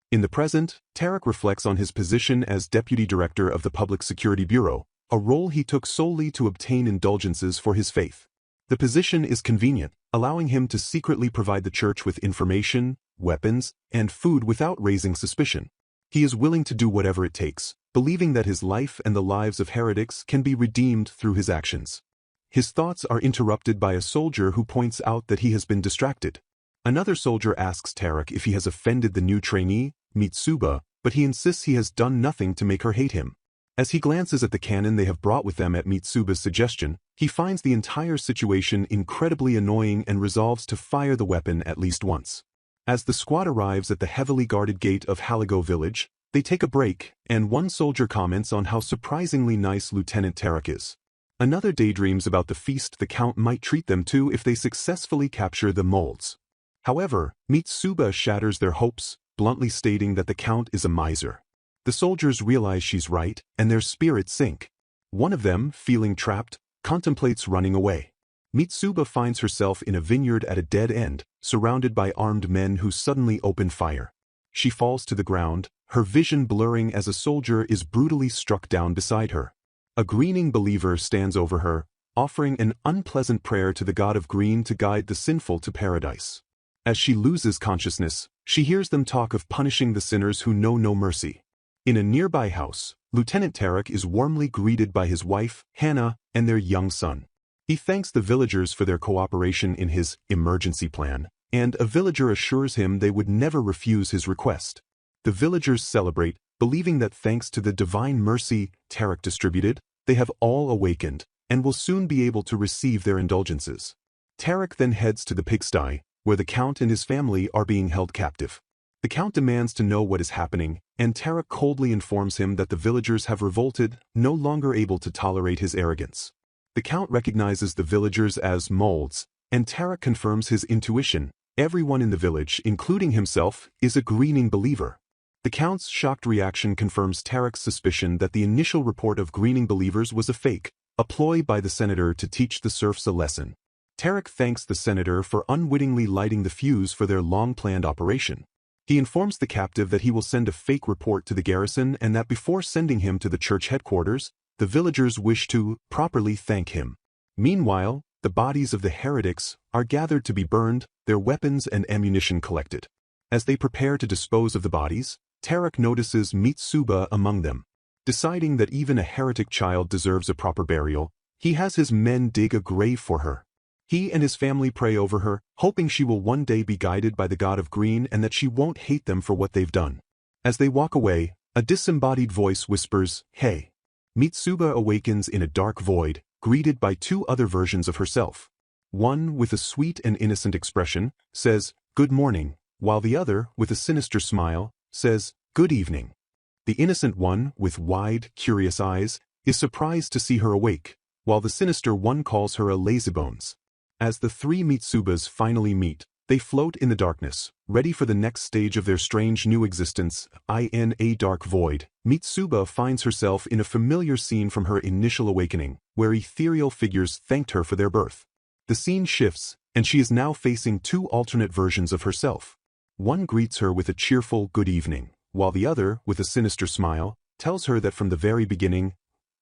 In the present, Tarek reflects on his position as Deputy Director of the Public Security Bureau, a role he took solely to obtain indulgences for his faith. The position is convenient, allowing him to secretly provide the church with information, weapons, and food without raising suspicion. He is willing to do whatever it takes, believing that his life and the lives of heretics can be redeemed through his actions. His thoughts are interrupted by a soldier who points out that he has been distracted. Another soldier asks Tarek if he has offended the new trainee, Mitsuba, but he insists he has done nothing to make her hate him. As he glances at the cannon they have brought with them at Mitsuba's suggestion, he finds the entire situation incredibly annoying and resolves to fire the weapon at least once. As the squad arrives at the heavily guarded gate of Haligo village, they take a break, and one soldier comments on how surprisingly nice Lieutenant Tarek is. Another daydreams about the feast the Count might treat them to if they successfully capture the molds. However, Mitsuba shatters their hopes, bluntly stating that the Count is a miser. The soldiers realize she's right, and their spirits sink. One of them, feeling trapped, contemplates running away. Mitsuba finds herself in a vineyard at a dead end, surrounded by armed men who suddenly open fire. She falls to the ground, her vision blurring as a soldier is brutally struck down beside her. A greening believer stands over her, offering an unpleasant prayer to the god of green to guide the sinful to paradise. As she loses consciousness, she hears them talk of punishing the sinners who know no mercy. In a nearby house, Lieutenant Tarek is warmly greeted by his wife, Hannah, and their young son. He thanks the villagers for their cooperation in his emergency plan, and a villager assures him they would never refuse his request. The villagers celebrate, believing that thanks to the divine mercy Tarek distributed, they have all awakened, and will soon be able to receive their indulgences. Tarek then heads to the pigsty, where the Count and his family are being held captive. The Count demands to know what is happening, and Tarek coldly informs him that the villagers have revolted, no longer able to tolerate his arrogance. The Count recognizes the villagers as molds, and Tarek confirms his intuition. Everyone in the village, including himself, is a greening believer. The Count's shocked reaction confirms Tarek's suspicion that the initial report of greening believers was a fake, a ploy by the senator to teach the serfs a lesson. Tarek thanks the senator for unwittingly lighting the fuse for their long-planned operation. He informs the captive that he will send a fake report to the garrison and that before sending him to the church headquarters, the villagers wish to properly thank him. Meanwhile, the bodies of the heretics are gathered to be burned, their weapons and ammunition collected. As they prepare to dispose of the bodies, Tarek notices Mitsuba among them. Deciding that even a heretic child deserves a proper burial, he has his men dig a grave for her. He and his family pray over her, hoping she will one day be guided by the god of green and that she won't hate them for what they've done. As they walk away, a disembodied voice whispers, "Hey." Mitsuba awakens in a dark void, greeted by two other versions of herself. One, with a sweet and innocent expression, says, "Good morning," while the other, with a sinister smile, says, "Good evening." The innocent one, with wide, curious eyes, is surprised to see her awake, while the sinister one calls her a lazybones. As the three Mitsubas finally meet, they float in the darkness, ready for the next stage of their strange new existence, in a dark void. Mitsuba finds herself in a familiar scene from her initial awakening, where ethereal figures thanked her for their birth. The scene shifts, and she is now facing two alternate versions of herself. One greets her with a cheerful good evening, while the other, with a sinister smile, tells her that from the very beginning,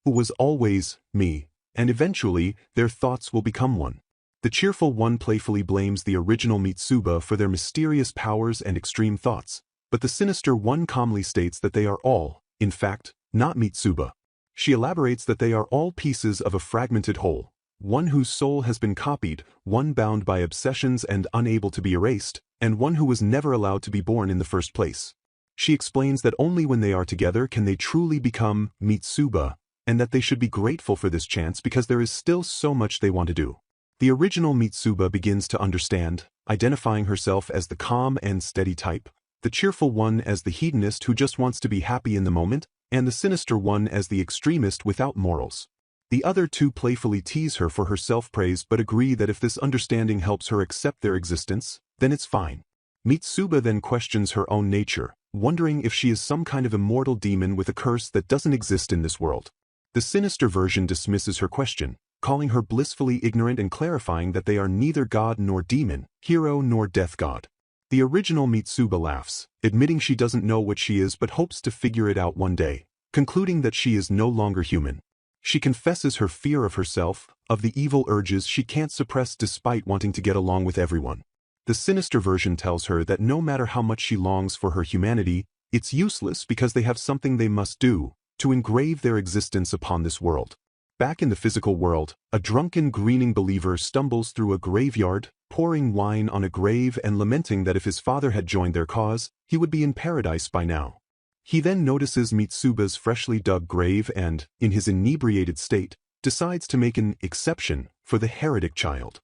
who was always me, and eventually their thoughts will become one. The cheerful one playfully blames the original Mitsuba for their mysterious powers and extreme thoughts, but the sinister one calmly states that they are all, in fact, not Mitsuba. She elaborates that they are all pieces of a fragmented whole, one whose soul has been copied, one bound by obsessions and unable to be erased, and one who was never allowed to be born in the first place. She explains that only when they are together can they truly become Mitsuba, and that they should be grateful for this chance because there is still so much they want to do. The original Mitsuba begins to understand, identifying herself as the calm and steady type, the cheerful one as the hedonist who just wants to be happy in the moment, and the sinister one as the extremist without morals. The other two playfully tease her for her self-praise but agree that if this understanding helps her accept their existence, then it's fine. Mitsuba then questions her own nature, wondering if she is some kind of immortal demon with a curse that doesn't exist in this world. The sinister version dismisses her question, calling her blissfully ignorant and clarifying that they are neither god nor demon, hero nor death god. The original Mitsuba laughs, admitting she doesn't know what she is but hopes to figure it out one day, concluding that she is no longer human. She confesses her fear of herself, of the evil urges she can't suppress despite wanting to get along with everyone. The sinister version tells her that no matter how much she longs for her humanity, it's useless because they have something they must do, to engrave their existence upon this world. Back in the physical world, a drunken greening believer stumbles through a graveyard, pouring wine on a grave and lamenting that if his father had joined their cause, he would be in paradise by now. He then notices Mitsuba's freshly dug grave and, in his inebriated state, decides to make an exception for the heretic child.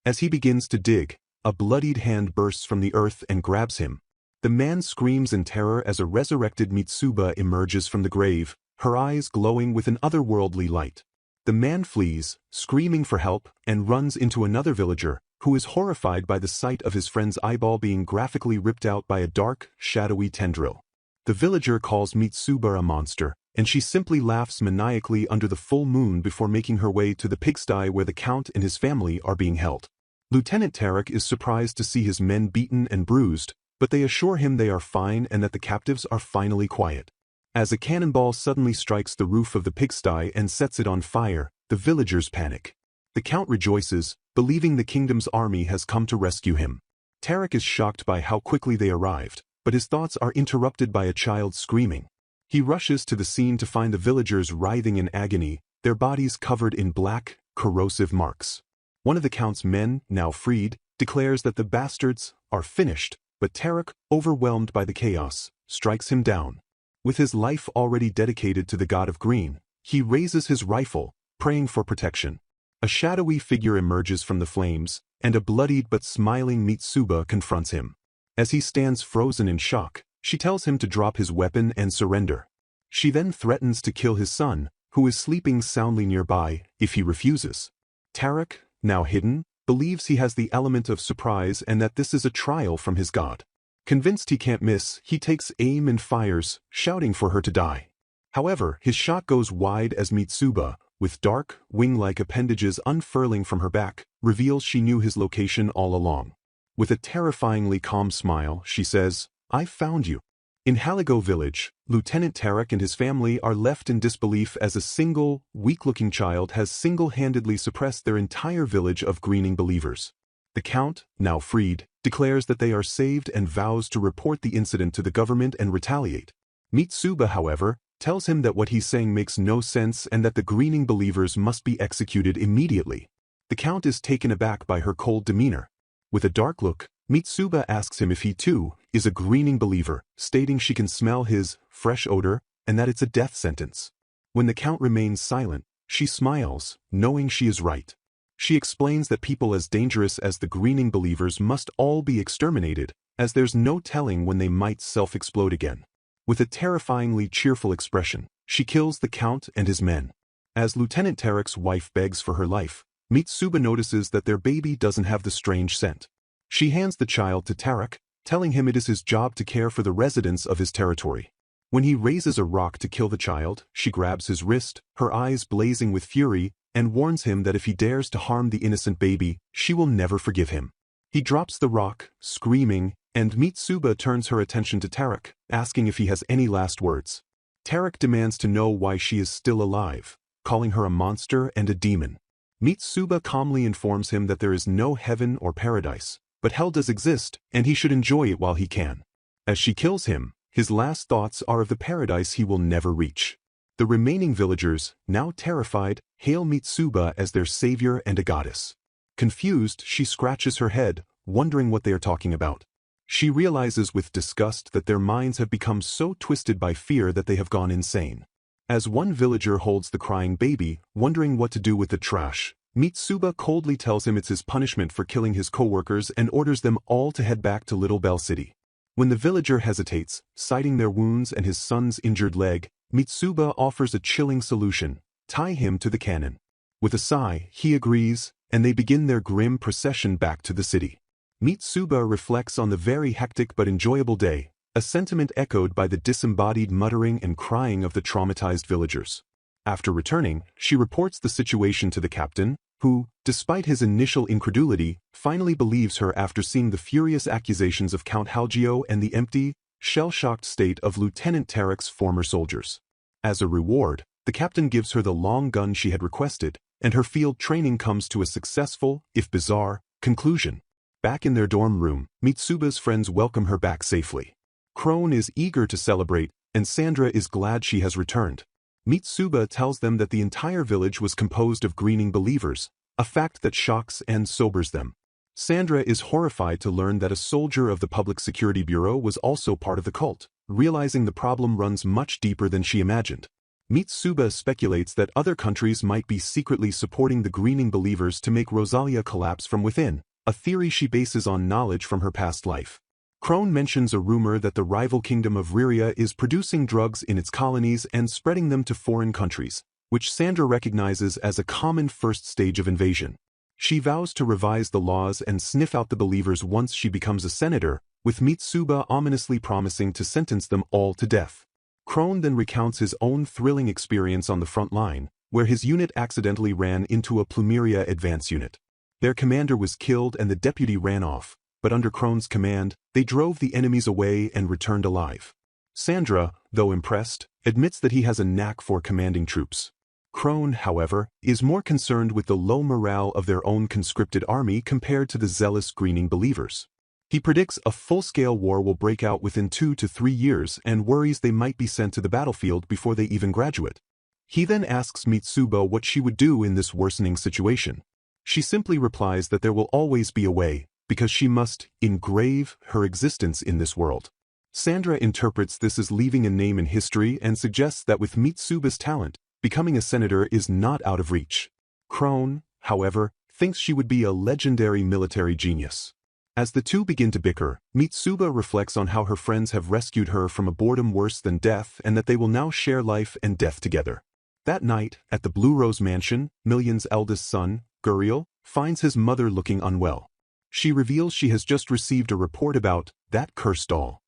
As he begins to dig, a bloodied hand bursts from the earth and grabs him. The man screams in terror as a resurrected Mitsuba emerges from the grave, her eyes glowing with an otherworldly light. The man flees, screaming for help, and runs into another villager, who is horrified by the sight of his friend's eyeball being graphically ripped out by a dark, shadowy tendril. The villager calls Mitsuba a monster, and she simply laughs maniacally under the full moon before making her way to the pigsty where the count and his family are being held. Lieutenant Tarek is surprised to see his men beaten and bruised, but they assure him they are fine and that the captives are finally quiet. As a cannonball suddenly strikes the roof of the pigsty and sets it on fire, the villagers panic. The count rejoices, believing the kingdom's army has come to rescue him. Tarek is shocked by how quickly they arrived, but his thoughts are interrupted by a child screaming. He rushes to the scene to find the villagers writhing in agony, their bodies covered in black, corrosive marks. One of the count's men, now freed, declares that the bastards are finished, but Tarek, overwhelmed by the chaos, strikes him down. With his life already dedicated to the god of green, he raises his rifle, praying for protection. A shadowy figure emerges from the flames, and a bloodied but smiling Mitsuba confronts him. As he stands frozen in shock, she tells him to drop his weapon and surrender. She then threatens to kill his son, who is sleeping soundly nearby, if he refuses. Tarek, now hidden, believes he has the element of surprise and that this is a trial from his god. Convinced he can't miss, he takes aim and fires, shouting for her to die. However, his shot goes wide as Mitsuba, with dark, wing-like appendages unfurling from her back, reveals she knew his location all along. With a terrifyingly calm smile, she says, "I found you." In Haligo village, Lieutenant Tarek and his family are left in disbelief as a single, weak-looking child has single-handedly suppressed their entire village of greening believers. The count, now freed, declares that they are saved and vows to report the incident to the government and retaliate. Mitsuba, however, tells him that what he's saying makes no sense and that the greening believers must be executed immediately. The count is taken aback by her cold demeanor. With a dark look, Mitsuba asks him if he too is a greening believer, stating she can smell his fresh odor and that it's a death sentence. When the count remains silent, she smiles, knowing she is right. She explains that people as dangerous as the greening believers must all be exterminated, as there's no telling when they might self-explode again. With a terrifyingly cheerful expression, she kills the count and his men. As Lieutenant Tarek's wife begs for her life, Mitsuba notices that their baby doesn't have the strange scent. She hands the child to Tarek, telling him it is his job to care for the residents of his territory. When he raises a rock to kill the child, she grabs his wrist, her eyes blazing with fury, and warns him that if he dares to harm the innocent baby, she will never forgive him. He drops the rock, screaming, and Mitsuba turns her attention to Tarek, asking if he has any last words. Tarek demands to know why she is still alive, calling her a monster and a demon. Mitsuba calmly informs him that there is no heaven or paradise, but hell does exist, and he should enjoy it while he can. As she kills him, his last thoughts are of the paradise he will never reach. The remaining villagers, now terrified, hail Mitsuba as their savior and a goddess. Confused, she scratches her head, wondering what they are talking about. She realizes with disgust that their minds have become so twisted by fear that they have gone insane. As one villager holds the crying baby, wondering what to do with the trash, Mitsuba coldly tells him it's his punishment for killing his co-workers and orders them all to head back to Little Bell City. When the villager hesitates, citing their wounds and his son's injured leg, Mitsuba offers a chilling solution: tie him to the cannon. With a sigh, he agrees, and they begin their grim procession back to the city. Mitsuba reflects on the very hectic but enjoyable day, a sentiment echoed by the disembodied muttering and crying of the traumatized villagers. After returning, she reports the situation to the captain, who, despite his initial incredulity, finally believes her after seeing the furious accusations of Count Halgio and the empty, shell-shocked state of Lieutenant Tarek's former soldiers. As a reward, the captain gives her the long gun she had requested, and her field training comes to a successful, if bizarre, conclusion. Back in their dorm room, Mitsuba's friends welcome her back safely. Krone is eager to celebrate, and Sandra is glad she has returned. Mitsuba tells them that the entire village was composed of greening believers, a fact that shocks and sobers them. Sandra is horrified to learn that a soldier of the Public Security Bureau was also part of the cult, realizing the problem runs much deeper than she imagined. Mitsuba speculates that other countries might be secretly supporting the greening believers to make Rosalia collapse from within, a theory she bases on knowledge from her past life. Krone mentions a rumor that the rival kingdom of Riria is producing drugs in its colonies and spreading them to foreign countries, which Sandra recognizes as a common first stage of invasion. She vows to revise the laws and sniff out the believers once she becomes a senator, with Mitsuba ominously promising to sentence them all to death. Krone then recounts his own thrilling experience on the front line, where his unit accidentally ran into a Plumeria advance unit. Their commander was killed and the deputy ran off, but under Krone's command, they drove the enemies away and returned alive. Sandra, though impressed, admits that he has a knack for commanding troops. Krone, however, is more concerned with the low morale of their own conscripted army compared to the zealous greening believers. He predicts a full-scale war will break out within 2 to 3 years and worries they might be sent to the battlefield before they even graduate. He then asks Mitsuba what she would do in this worsening situation. She simply replies that there will always be a way, because she must engrave her existence in this world. Sandra interprets this as leaving a name in history and suggests that with Mitsuba's talent, becoming a senator is not out of reach. Krone, however, thinks she would be a legendary military genius. As the two begin to bicker, Mitsuba reflects on how her friends have rescued her from a boredom worse than death and that they will now share life and death together. That night, at the Blue Rose Mansion, Million's eldest son, Guriel, finds his mother looking unwell. She reveals she has just received a report about that cursed doll.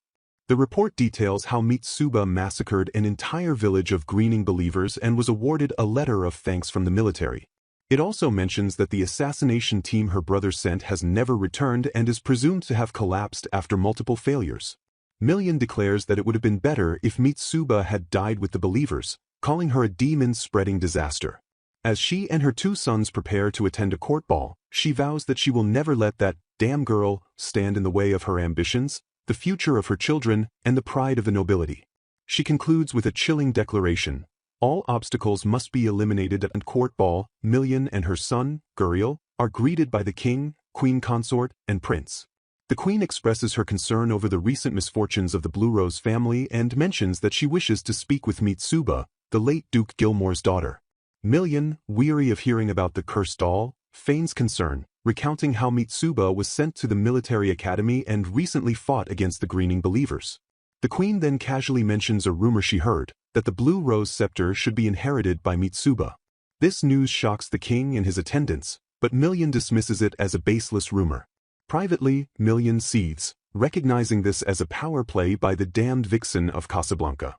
The report details how Mitsuba massacred an entire village of greening believers and was awarded a letter of thanks from the military. It also mentions that the assassination team her brother sent has never returned and is presumed to have collapsed after multiple failures. Million declares that it would have been better if Mitsuba had died with the believers, calling her a demon-spreading disaster. As she and her 2 sons prepare to attend a court ball, she vows that she will never let that damn girl stand in the way of her ambitions, the future of her children, and the pride of the nobility. She concludes with a chilling declaration. All obstacles must be eliminated at a court ball. Million and her son, Guriel, are greeted by the king, queen consort, and prince. The queen expresses her concern over the recent misfortunes of the Blue Rose family and mentions that she wishes to speak with Mitsuba, the late Duke Gilmore's daughter. Million, weary of hearing about the cursed doll, feigns concern, recounting how Mitsuba was sent to the military academy and recently fought against the greening believers. The queen then casually mentions a rumor she heard, that the Blue Rose scepter should be inherited by Mitsuba. This news shocks the king and his attendants, but Million dismisses it as a baseless rumor. Privately, Million seethes, recognizing this as a power play by the damned vixen of Casablanca.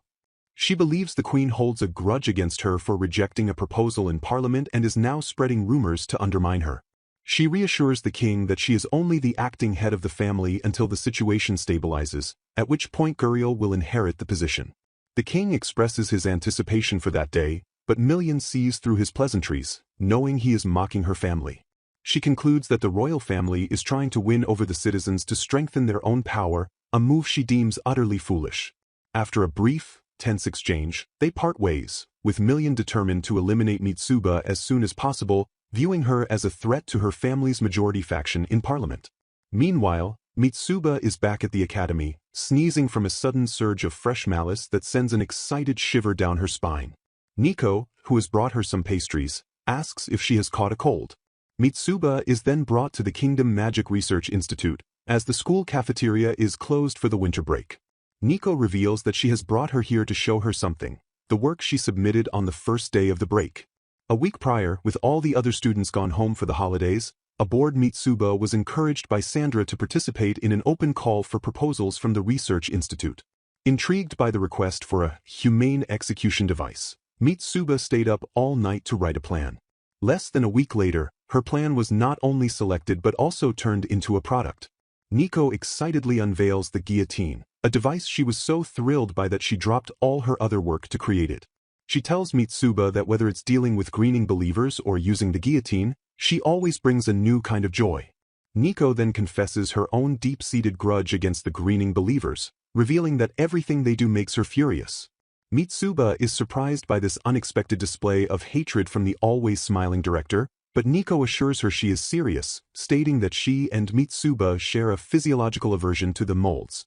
She believes the queen holds a grudge against her for rejecting a proposal in parliament and is now spreading rumors to undermine her. She reassures the king that she is only the acting head of the family until the situation stabilizes, at which point Guriel will inherit the position. The king expresses his anticipation for that day, but Million sees through his pleasantries, knowing he is mocking her family. She concludes that the royal family is trying to win over the citizens to strengthen their own power, a move she deems utterly foolish. After a brief, tense exchange, they part ways, with Million determined to eliminate Mitsuba as soon as possible, viewing her as a threat to her family's majority faction in parliament. Meanwhile, Mitsuba is back at the academy, sneezing from a sudden surge of fresh malice that sends an excited shiver down her spine. Nico, who has brought her some pastries, asks if she has caught a cold. Mitsuba is then brought to the Kingdom Magic Research Institute, as the school cafeteria is closed for the winter break. Nico reveals that she has brought her here to show her something, the work she submitted on the first day of the break. A week prior, with all the other students gone home for the holidays, aboard Mitsuba was encouraged by Sandra to participate in an open call for proposals from the Research Institute. Intrigued by the request for a humane execution device, Mitsuba stayed up all night to write a plan. Less than a week later, her plan was not only selected but also turned into a product. Nico excitedly unveils the guillotine, a device she was so thrilled by that she dropped all her other work to create it. She tells Mitsuba that whether it's dealing with greening believers or using the guillotine, she always brings a new kind of joy. Nico then confesses her own deep-seated grudge against the greening believers, revealing that everything they do makes her furious. Mitsuba is surprised by this unexpected display of hatred from the always smiling director, but Nico assures her she is serious, stating that she and Mitsuba share a physiological aversion to the molds.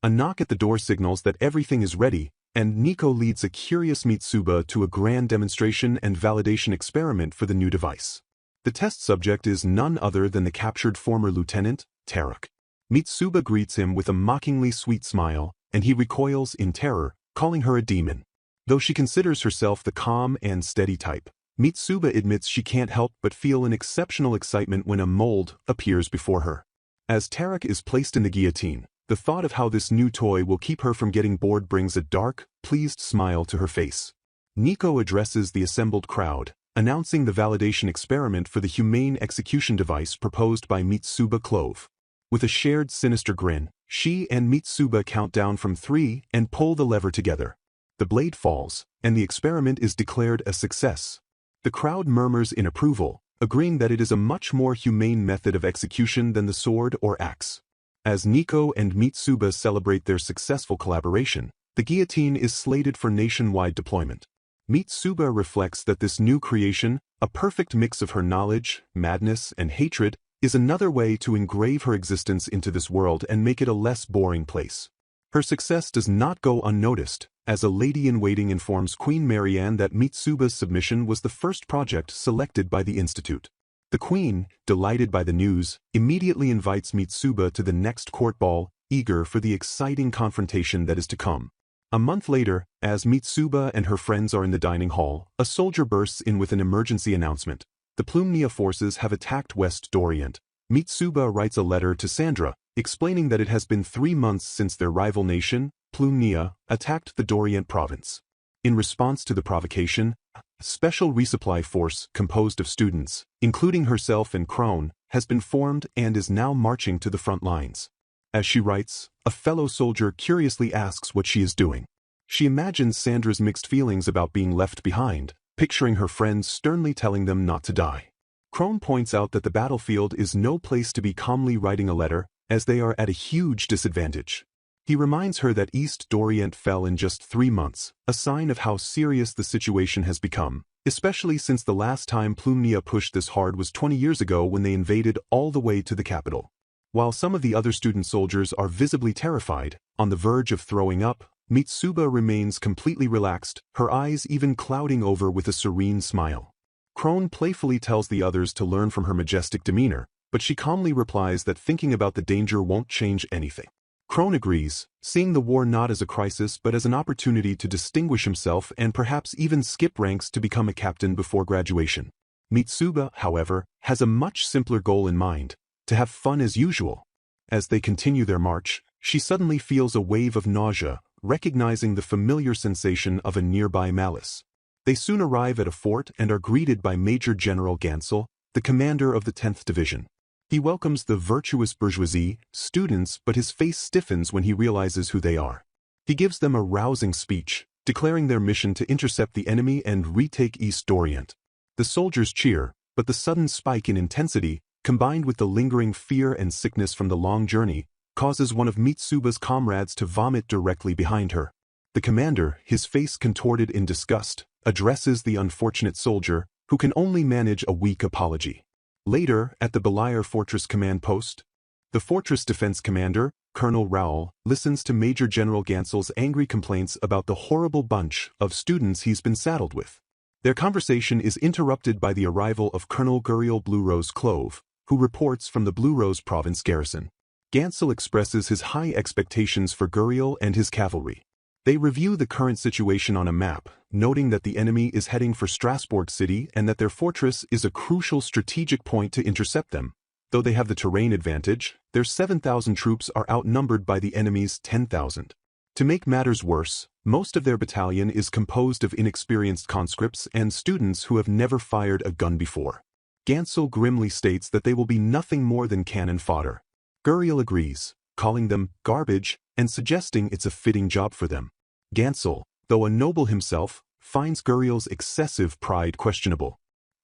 A knock at the door signals that everything is ready, and Nico leads a curious Mitsuba to a grand demonstration and validation experiment for the new device. The test subject is none other than the captured former lieutenant, Tarek. Mitsuba greets him with a mockingly sweet smile, and he recoils in terror, calling her a demon. Though she considers herself the calm and steady type, Mitsuba admits she can't help but feel an exceptional excitement when a mold appears before her. As Tarek is placed in the guillotine, the thought of how this new toy will keep her from getting bored brings a dark, pleased smile to her face. Nico addresses the assembled crowd, announcing the validation experiment for the humane execution device proposed by Mitsuba Clove. With a shared sinister grin, she and Mitsuba count down from 3 and pull the lever together. The blade falls, and the experiment is declared a success. The crowd murmurs in approval, agreeing that it is a much more humane method of execution than the sword or axe. As Nico and Mitsuba celebrate their successful collaboration, the guillotine is slated for nationwide deployment. Mitsuba reflects that this new creation, a perfect mix of her knowledge, madness, and hatred, is another way to engrave her existence into this world and make it a less boring place. Her success does not go unnoticed, as a lady-in-waiting informs Queen Marianne that Mitsuba's submission was the first project selected by the Institute. The Queen, delighted by the news, immediately invites Mitsuba to the next court ball, eager for the exciting confrontation that is to come. A month later, as Mitsuba and her friends are in the dining hall, a soldier bursts in with an emergency announcement. The Plumnia forces have attacked West Dorient. Mitsuba writes a letter to Sandra, explaining that it has been 3 months since their rival nation, Plumnia, attacked the Dorient province. In response to the provocation, a special resupply force composed of students, including herself and Krone, has been formed and is now marching to the front lines. As she writes, a fellow soldier curiously asks what she is doing. She imagines Sandra's mixed feelings about being left behind, picturing her friends sternly telling them not to die. Krone points out that the battlefield is no place to be calmly writing a letter, as they are at a huge disadvantage. He reminds her that East Dorient fell in just 3 months, a sign of how serious the situation has become, especially since the last time Plumnia pushed this hard was 20 years ago when they invaded all the way to the capital. While some of the other student soldiers are visibly terrified, on the verge of throwing up, Mitsuba remains completely relaxed, her eyes even clouding over with a serene smile. Krone playfully tells the others to learn from her majestic demeanor, but she calmly replies that thinking about the danger won't change anything. Krone agrees, seeing the war not as a crisis but as an opportunity to distinguish himself and perhaps even skip ranks to become a captain before graduation. Mitsuba, however, has a much simpler goal in mind: to have fun as usual. As they continue their march, she suddenly feels a wave of nausea, recognizing the familiar sensation of a nearby malice. They soon arrive at a fort and are greeted by Major General Gansel, the commander of the 10th Division. He welcomes the virtuous bourgeoisie, students, but his face stiffens when he realizes who they are. He gives them a rousing speech, declaring their mission to intercept the enemy and retake East Dorient. The soldiers cheer, but the sudden spike in intensity, combined with the lingering fear and sickness from the long journey, causes one of Mitsuba's comrades to vomit directly behind her. The commander, his face contorted in disgust, addresses the unfortunate soldier, who can only manage a weak apology. Later, at the Belair Fortress command post, the fortress defense commander, Colonel Raoul, listens to Major General Gansel's angry complaints about the horrible bunch of students he's been saddled with. Their conversation is interrupted by the arrival of Colonel Guriel Blue Rose Clove, who reports from the Blue Rose province garrison. Gansel expresses his high expectations for Guriel and his cavalry. They review the current situation on a map, noting that the enemy is heading for Strasbourg City and that their fortress is a crucial strategic point to intercept them. Though they have the terrain advantage, their 7,000 troops are outnumbered by the enemy's 10,000. To make matters worse, Most of their battalion is composed of inexperienced conscripts and students who have never fired a gun before. Gansel grimly states that they will be nothing more than cannon fodder. Guriel agrees, calling them garbage and suggesting it's a fitting job for them. Gansel, though a noble himself, finds Guriel's excessive pride questionable.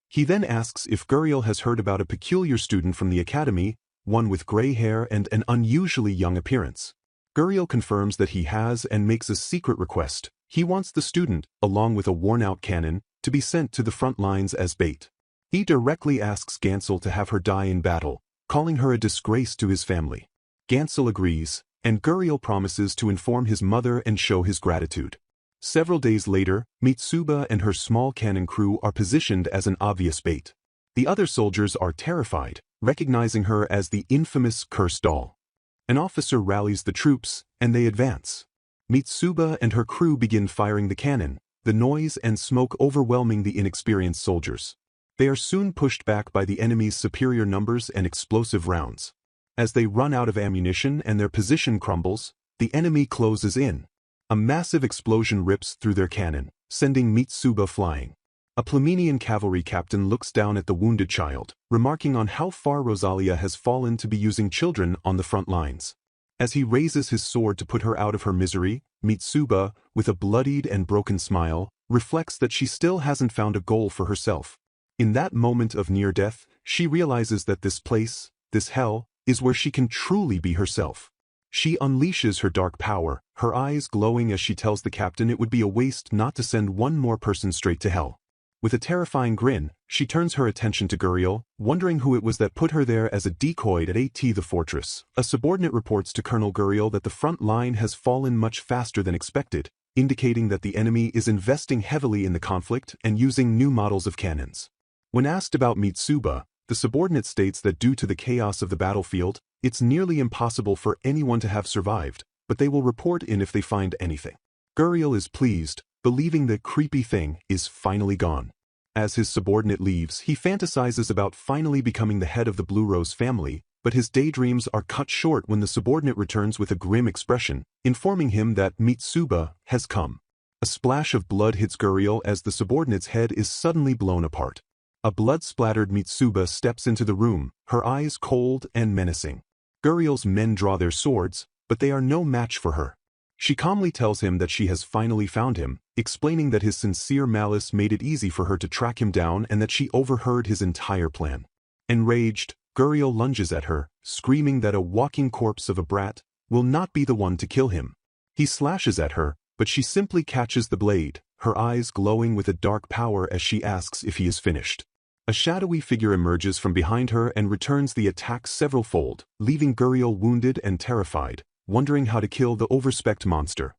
He then asks if Guriel has heard about a peculiar student from the academy, one with gray hair and an unusually young appearance. Guriel confirms that he has and makes a secret request. He wants the student, along with a worn-out cannon, to be sent to the front lines as bait. He directly asks Gansel to have her die in battle, calling her a disgrace to his family. Gansel agrees, and Guriel promises to inform his mother and show his gratitude. Several days later, Mitsuba and her small cannon crew are positioned as an obvious bait. The other soldiers are terrified, recognizing her as the infamous cursed doll. An officer rallies the troops, and they advance. Mitsuba and her crew begin firing the cannon, the noise and smoke overwhelming the inexperienced soldiers. They are soon pushed back by the enemy's superior numbers and explosive rounds. As they run out of ammunition and their position crumbles, the enemy closes in. A massive explosion rips through their cannon, sending Mitsuba flying. A Plamenian cavalry captain looks down at the wounded child, remarking on how far Rosalia has fallen to be using children on the front lines. As he raises his sword to put her out of her misery, Mitsuba, with a bloodied and broken smile, reflects that she still hasn't found a goal for herself. In that moment of near death, she realizes that this place, this hell, is where she can truly be herself. She unleashes her dark power, her eyes glowing as she tells the captain it would be a waste not to send one more person straight to hell. With a terrifying grin, she turns her attention to Guriel, wondering who it was that put her there as a decoy at the fortress. A subordinate reports to Colonel Guriel that the front line has fallen much faster than expected, indicating that the enemy is investing heavily in the conflict and using new models of cannons. When asked about Mitsuba, the subordinate states that due to the chaos of the battlefield, it's nearly impossible for anyone to have survived, but they will report in if they find anything. Guriel is pleased, believing the creepy thing is finally gone. As his subordinate leaves, he fantasizes about finally becoming the head of the Blue Rose family, but his daydreams are cut short when the subordinate returns with a grim expression, informing him that Mitsuba has come. A splash of blood hits Guriel as the subordinate's head is suddenly blown apart. A blood-splattered Mitsuba steps into the room, her eyes cold and menacing. Guriel's men draw their swords, but they are no match for her. She calmly tells him that she has finally found him, explaining that his sincere malice made it easy for her to track him down and that she overheard his entire plan. Enraged, Guriel lunges at her, screaming that a walking corpse of a brat will not be the one to kill him. He slashes at her, but she simply catches the blade, her eyes glowing with a dark power as she asks if he is finished. A shadowy figure emerges from behind her and returns the attack several-fold, leaving Guriel wounded and terrified, wondering how to kill the overspec monster.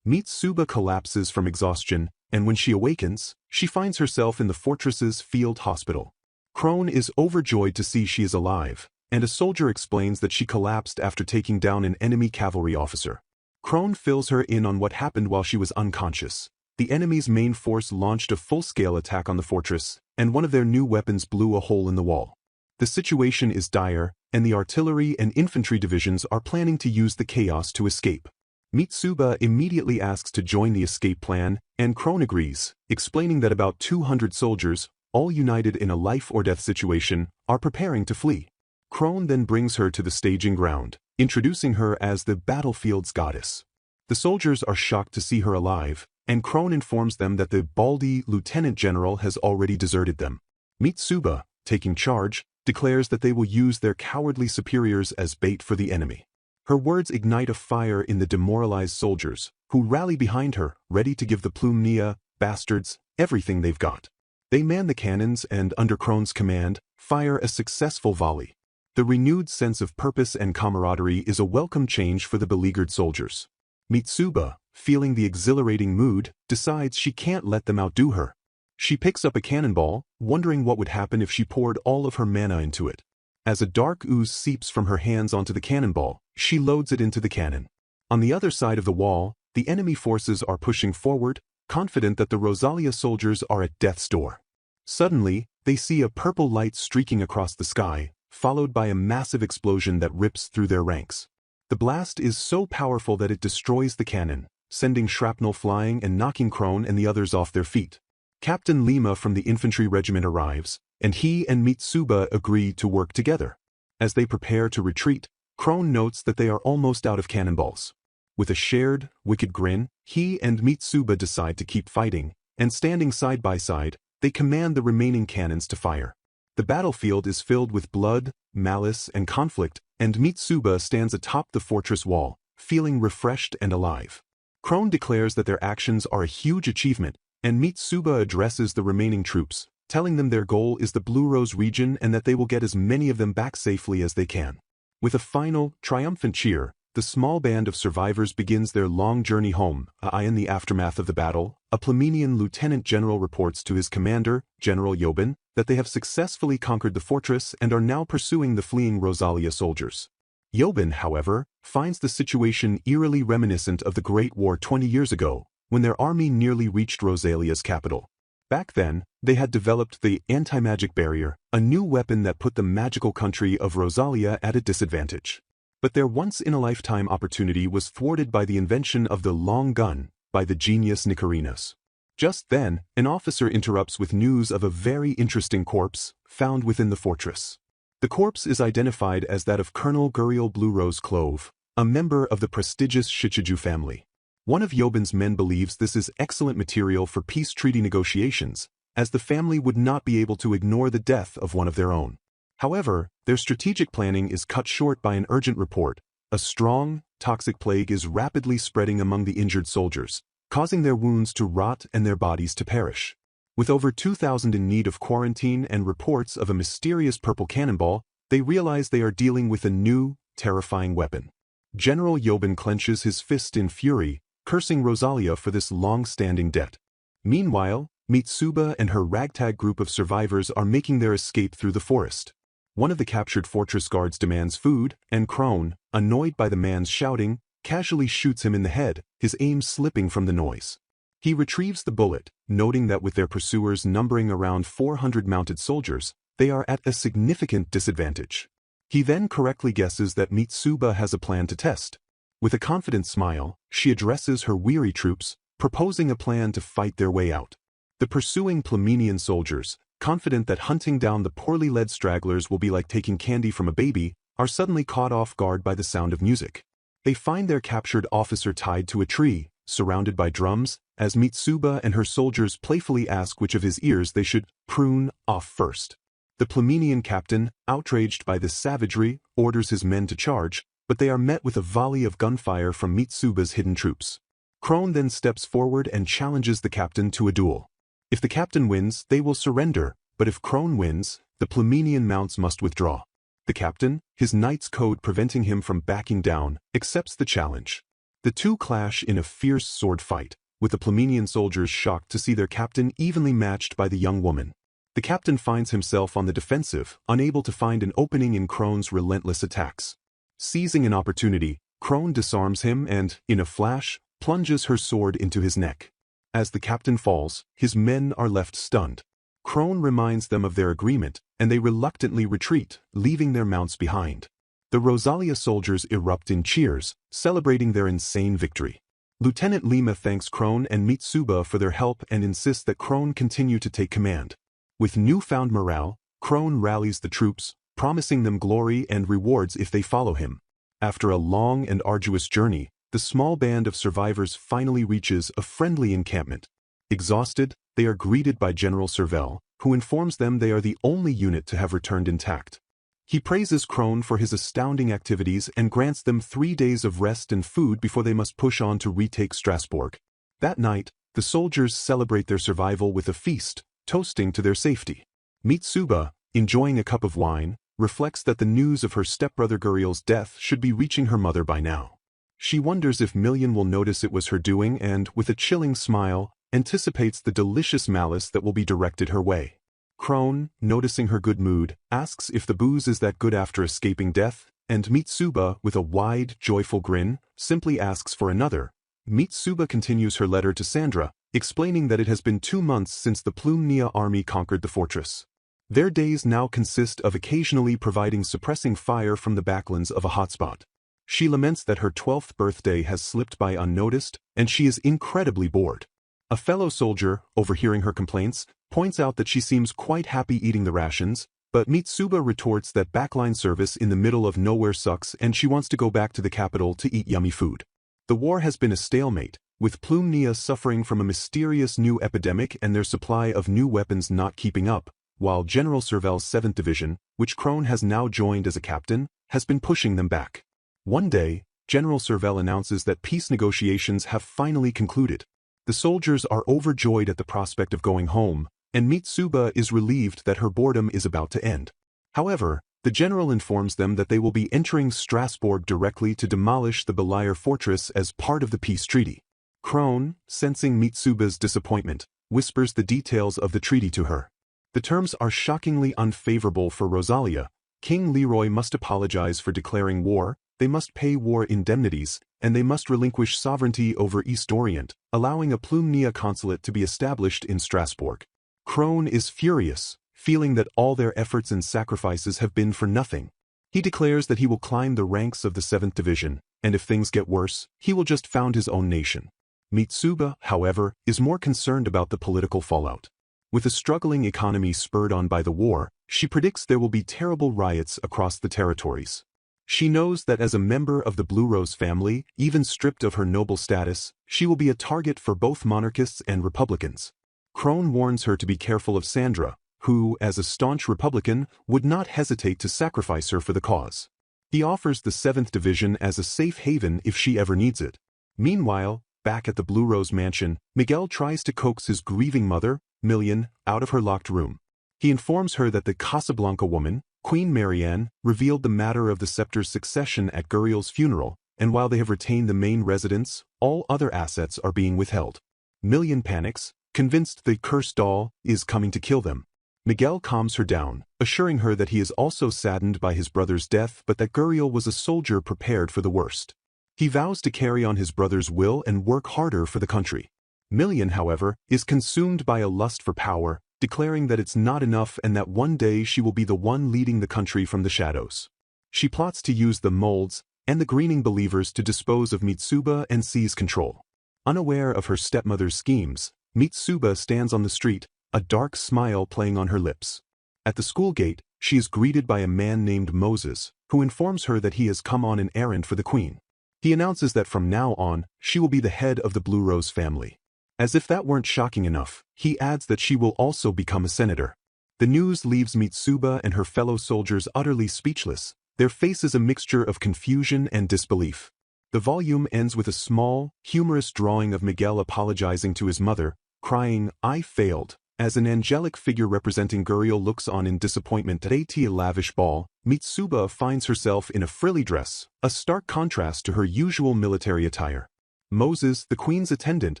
Mitsuba collapses from exhaustion, and when she awakens, she finds herself in the fortress's field hospital. Krone is overjoyed to see she is alive, and a soldier explains that she collapsed after taking down an enemy cavalry officer. Krone fills her in on what happened while she was unconscious. The enemy's main force launched a full-scale attack on the fortress, and one of their new weapons blew a hole in the wall. The situation is dire, and the artillery and infantry divisions are planning to use the chaos to escape. Mitsuba immediately asks to join the escape plan, and Krone agrees, explaining that about 200 soldiers, all united in a life-or-death situation, are preparing to flee. Krone then brings her to the staging ground, introducing her as the battlefield's goddess. The soldiers are shocked to see her alive, and Krone informs them that the Baldi lieutenant general has already deserted them. Mitsuba, taking charge, declares that they will use their cowardly superiors as bait for the enemy. Her words ignite a fire in the demoralized soldiers, who rally behind her, ready to give the Plumnia bastards everything they've got. They man the cannons and, under Krone's command, fire a successful volley. The renewed sense of purpose and camaraderie is a welcome change for the beleaguered soldiers. Mitsuba, feeling the exhilarating mood, decides she can't let them outdo her. She picks up a cannonball, wondering what would happen if she poured all of her mana into it. As a dark ooze seeps from her hands onto the cannonball, she loads it into the cannon. On the other side of the wall, the enemy forces are pushing forward, confident that the Rosalia soldiers are at death's door. Suddenly, they see a purple light streaking across the sky, followed by a massive explosion that rips through their ranks. The blast is so powerful that it destroys the cannon, sending shrapnel flying and knocking Krone and the others off their feet. Captain Lima from the infantry regiment arrives, and he and Mitsuba agree to work together. As they prepare to retreat, Krone notes that they are almost out of cannonballs. With a shared, wicked grin, he and Mitsuba decide to keep fighting, and standing side by side, they command the remaining cannons to fire. The battlefield is filled with blood, malice, and conflict, and Mitsuba stands atop the fortress wall, feeling refreshed and alive. Krone declares that their actions are a huge achievement, and Mitsuba addresses the remaining troops, telling them their goal is the Blue Rose region and that they will get as many of them back safely as they can. With a final, triumphant cheer, the small band of survivors begins their long journey home. In the aftermath of the battle, a Plamenian lieutenant general reports to his commander, General Yobin, that they have successfully conquered the fortress and are now pursuing the fleeing Rosalia soldiers. Yobin, however, finds the situation eerily reminiscent of the Great War 20 years ago, when their army nearly reached Rosalia's capital. Back then, they had developed the anti-magic barrier, a new weapon that put the magical country of Rosalia at a disadvantage. But their once-in-a-lifetime opportunity was thwarted by the invention of the long gun by the genius Nicarinas. Just then, an officer interrupts with news of a very interesting corpse found within the fortress. The corpse is identified as that of Colonel Guriel Blue Rose Clove, a member of the prestigious Shichiju family. One of Yobin's men believes this is excellent material for peace treaty negotiations, as the family would not be able to ignore the death of one of their own. However, their strategic planning is cut short by an urgent report. A strong, toxic plague is rapidly spreading among the injured soldiers, causing their wounds to rot and their bodies to perish. With over 2,000 in need of quarantine and reports of a mysterious purple cannonball, they realize they are dealing with a new, terrifying weapon. General Yobin clenches his fist in fury, cursing Rosalia for this long-standing debt. Meanwhile, Mitsuba and her ragtag group of survivors are making their escape through the forest. One of the captured fortress guards demands food, and Krone, annoyed by the man's shouting, casually shoots him in the head, his aim slipping from the noise. He retrieves the bullet, noting that with their pursuers numbering around 400 mounted soldiers, they are at a significant disadvantage. He then correctly guesses that Mitsuba has a plan to test. With a confident smile, she addresses her weary troops, proposing a plan to fight their way out. The pursuing Plamenian soldiers, confident that hunting down the poorly led stragglers will be like taking candy from a baby, are suddenly caught off guard by the sound of music. They find their captured officer tied to a tree, surrounded by drums, as Mitsuba and her soldiers playfully ask which of his ears they should prune off first. The Plamenian captain, outraged by this savagery, orders his men to charge, but they are met with a volley of gunfire from Mitsuba's hidden troops. Krone then steps forward and challenges the captain to a duel. If the captain wins, they will surrender, but if Krone wins, the Plamenian mounts must withdraw. The captain, his knight's code preventing him from backing down, accepts the challenge. The two clash in a fierce sword fight, with the Plamenian soldiers shocked to see their captain evenly matched by the young woman. The captain finds himself on the defensive, unable to find an opening in Krone's relentless attacks. Seizing an opportunity, Krone disarms him and, in a flash, plunges her sword into his neck. As the captain falls, his men are left stunned. Krone reminds them of their agreement, and they reluctantly retreat, leaving their mounts behind. The Rosalia soldiers erupt in cheers, celebrating their insane victory. Lieutenant Lima thanks Krone and Mitsuba for their help and insists that Krone continue to take command. With newfound morale, Krone rallies the troops, promising them glory and rewards if they follow him. After a long and arduous journey, the small band of survivors finally reaches a friendly encampment. Exhausted, they are greeted by General Servel, who informs them they are the only unit to have returned intact. He praises Krone for his astounding activities and grants them 3 days of rest and food before they must push on to retake Strasbourg. That night, the soldiers celebrate their survival with a feast, toasting to their safety. Mitsuba, enjoying a cup of wine, reflects that the news of her stepbrother Guriel's death should be reaching her mother by now. She wonders if Million will notice it was her doing and, with a chilling smile, anticipates the delicious malice that will be directed her way. Krone, noticing her good mood, asks if the booze is that good after escaping death, and Mitsuba, with a wide, joyful grin, simply asks for another. Mitsuba continues her letter to Sandra, explaining that it has been 2 months since the Plumnia army conquered the fortress. Their days now consist of occasionally providing suppressing fire from the backlands of a hotspot. She laments that her 12th birthday has slipped by unnoticed, and she is incredibly bored. A fellow soldier, overhearing her complaints, points out that she seems quite happy eating the rations, but Mitsuba retorts that backline service in the middle of nowhere sucks and she wants to go back to the capital to eat yummy food. The war has been a stalemate, with Plumnia suffering from a mysterious new epidemic and their supply of new weapons not keeping up, while General Servel's 7th Division, which Krone has now joined as a captain, has been pushing them back. One day, General Servel announces that peace negotiations have finally concluded. The soldiers are overjoyed at the prospect of going home, and Mitsuba is relieved that her boredom is about to end. However, the general informs them that they will be entering Strasbourg directly to demolish the Belair fortress as part of the peace treaty. Krone, sensing Mitsuba's disappointment, whispers the details of the treaty to her. The terms are shockingly unfavorable for Rosalia. King Leroy must apologize for declaring war, they must pay war indemnities, and they must relinquish sovereignty over East Orient, allowing a Plumnia consulate to be established in Strasbourg. Krone is furious, feeling that all their efforts and sacrifices have been for nothing. He declares that he will climb the ranks of the 7th Division, and if things get worse, he will just found his own nation. Mitsuba, however, is more concerned about the political fallout. With a struggling economy spurred on by the war, she predicts there will be terrible riots across the territories. She knows that as a member of the Blue Rose family, even stripped of her noble status, she will be a target for both monarchists and Republicans. Krone warns her to be careful of Sandra, who, as a staunch Republican, would not hesitate to sacrifice her for the cause. He offers the 7th Division as a safe haven if she ever needs it. Meanwhile, back at the Blue Rose mansion, Miguel tries to coax his grieving mother, Million, out of her locked room. He informs her that the Casablanca woman, Queen Marianne, revealed the matter of the scepter's succession at Guriel's funeral, and while they have retained the main residence, all other assets are being withheld. Million panics, convinced the cursed doll is coming to kill them. Miguel calms her down, assuring her that he is also saddened by his brother's death but that Guriel was a soldier prepared for the worst. He vows to carry on his brother's will and work harder for the country. Million, however, is consumed by a lust for power, declaring that it's not enough and that one day she will be the one leading the country from the shadows. She plots to use the molds and the greening believers to dispose of Mitsuba and seize control. Unaware of her stepmother's schemes, Mitsuba stands on the street, a dark smile playing on her lips. At the school gate, she is greeted by a man named Moses, who informs her that he has come on an errand for the queen. He announces that from now on, she will be the head of the Blue Rose family. As if that weren't shocking enough, he adds that she will also become a senator. The news leaves Mitsuba and her fellow soldiers utterly speechless, their faces a mixture of confusion and disbelief. The volume ends with a small, humorous drawing of Miguel apologizing to his mother, crying, "I failed." As an angelic figure representing Guriel looks on in disappointment at a lavish ball, Mitsuba finds herself in a frilly dress, a stark contrast to her usual military attire. Moses, the queen's attendant,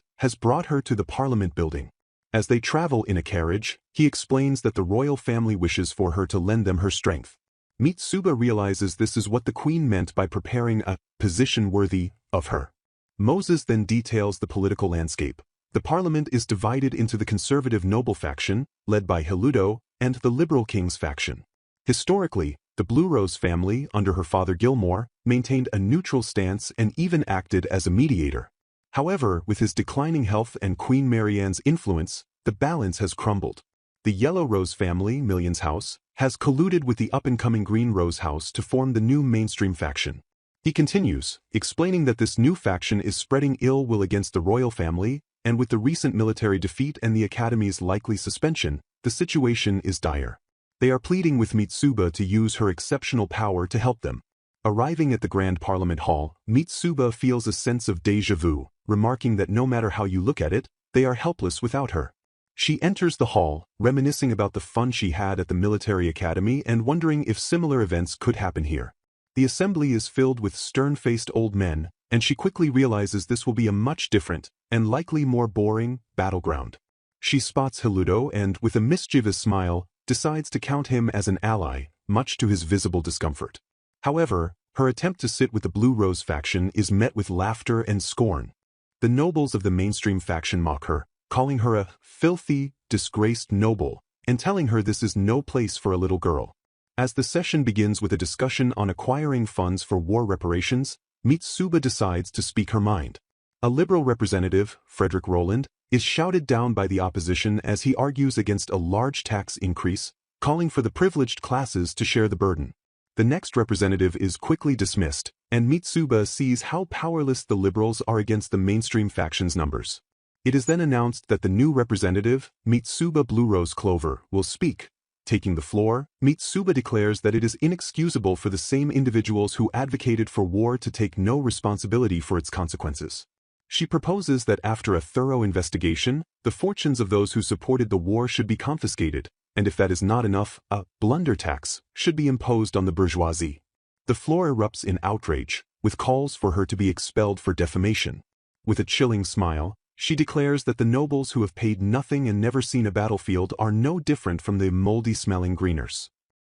has brought her to the Parliament building. As they travel in a carriage, he explains that the royal family wishes for her to lend them her strength. Mitsuba realizes this is what the queen meant by preparing a position worthy of her. Moses then details the political landscape. The parliament is divided into the conservative noble faction, led by Heludo, and the liberal king's faction. Historically, the Blue Rose family, under her father Gilmore, maintained a neutral stance and even acted as a mediator. However, with his declining health and Queen Marianne's influence, the balance has crumbled. The Yellow Rose family, Million's house, has colluded with the up-and-coming Green Rose house to form the new mainstream faction. He continues, explaining that this new faction is spreading ill will against the royal family, and with the recent military defeat and the Academy's likely suspension, the situation is dire. They are pleading with Mitsuba to use her exceptional power to help them. Arriving at the Grand Parliament Hall, Mitsuba feels a sense of déjà vu, remarking that no matter how you look at it, they are helpless without her. She enters the hall, reminiscing about the fun she had at the military academy and wondering if similar events could happen here. The assembly is filled with stern-faced old men, and she quickly realizes this will be a much different, and likely more boring, battleground. She spots Heludo and, with a mischievous smile, decides to count him as an ally, much to his visible discomfort. However, her attempt to sit with the Blue Rose faction is met with laughter and scorn. The nobles of the mainstream faction mock her, calling her a filthy, disgraced noble, and telling her this is no place for a little girl. As the session begins with a discussion on acquiring funds for war reparations, Mitsuba decides to speak her mind. A liberal representative, Frederick Rowland, is shouted down by the opposition as he argues against a large tax increase, calling for the privileged classes to share the burden. The next representative is quickly dismissed, and Mitsuba sees how powerless the liberals are against the mainstream faction's numbers. It is then announced that the new representative, Mitsuba Blue Rose Clover, will speak. Taking the floor, Mitsuba declares that it is inexcusable for the same individuals who advocated for war to take no responsibility for its consequences. She proposes that after a thorough investigation, the fortunes of those who supported the war should be confiscated, and if that is not enough, a blunder tax should be imposed on the bourgeoisie. The floor erupts in outrage, with calls for her to be expelled for defamation. With a chilling smile, she declares that the nobles who have paid nothing and never seen a battlefield are no different from the moldy-smelling greeners.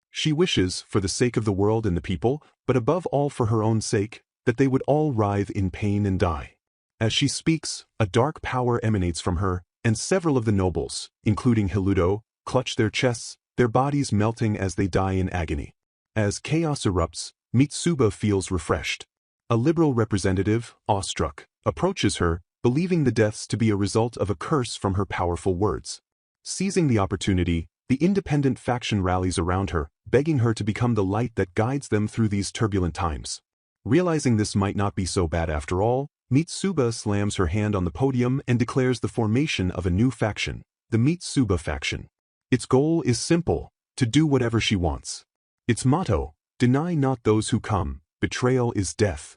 She wishes, for the sake of the world and the people, but above all for her own sake, that they would all writhe in pain and die. As she speaks, a dark power emanates from her, and several of the nobles, including Hiludo, clutch their chests, their bodies melting as they die in agony. As chaos erupts, Mitsuba feels refreshed. A liberal representative, awestruck, approaches her, believing the deaths to be a result of a curse from her powerful words. Seizing the opportunity, the independent faction rallies around her, begging her to become the light that guides them through these turbulent times. Realizing this might not be so bad after all, Mitsuba slams her hand on the podium and declares the formation of a new faction, the Mitsuba faction. Its goal is simple, to do whatever she wants. Its motto, deny not those who come, betrayal is death.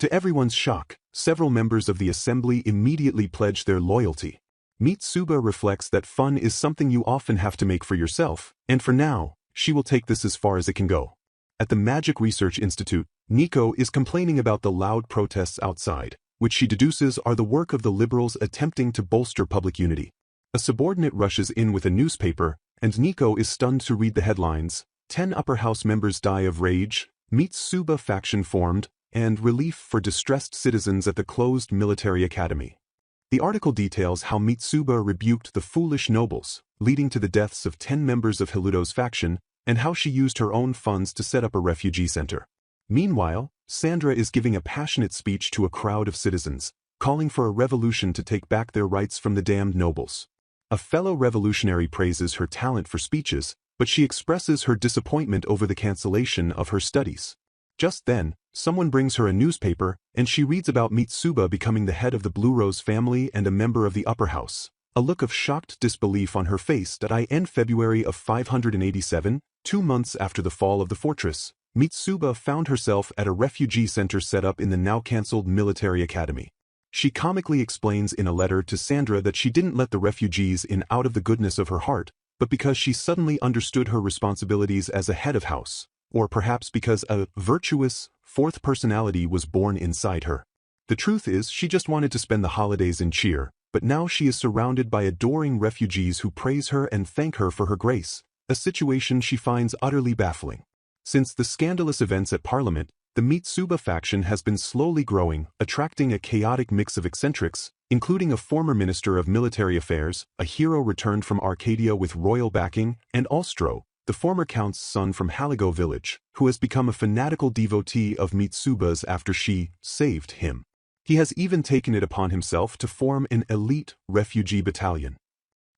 To everyone's shock, several members of the assembly immediately pledge their loyalty. Mitsuba reflects that fun is something you often have to make for yourself, and for now, she will take this as far as it can go. At the Magic Research Institute, Nico is complaining about the loud protests outside, which she deduces are the work of the liberals attempting to bolster public unity. A subordinate rushes in with a newspaper, and Nico is stunned to read the headlines: 10 upper house members die of rage, Mitsuba faction formed, and relief for distressed citizens at the closed military academy. The article details how Mitsuba rebuked the foolish nobles, leading to the deaths of 10 members of Hiludo's faction, and how she used her own funds to set up a refugee center. Meanwhile, Sandra is giving a passionate speech to a crowd of citizens, calling for a revolution to take back their rights from the damned nobles. A fellow revolutionary praises her talent for speeches, but she expresses her disappointment over the cancellation of her studies. Just then, someone brings her a newspaper, and she reads about Mitsuba becoming the head of the Blue Rose family and a member of the upper house. A look of shocked disbelief on her face that in February of 587, 2 months after the fall of the fortress, Mitsuba found herself at a refugee center set up in the now-cancelled military academy. She comically explains in a letter to Sandra that she didn't let the refugees in out of the goodness of her heart, but because she suddenly understood her responsibilities as a head of house, or perhaps because a virtuous, fourth personality was born inside her. The truth is, she just wanted to spend the holidays in cheer, but now she is surrounded by adoring refugees who praise her and thank her for her grace, a situation she finds utterly baffling. Since the scandalous events at Parliament, the Mitsuba faction has been slowly growing, attracting a chaotic mix of eccentrics, including a former minister of military affairs, a hero returned from Arcadia with royal backing, and Ostro, the former count's son from Haligo village, who has become a fanatical devotee of Mitsuba's after she saved him. He has even taken it upon himself to form an elite refugee battalion.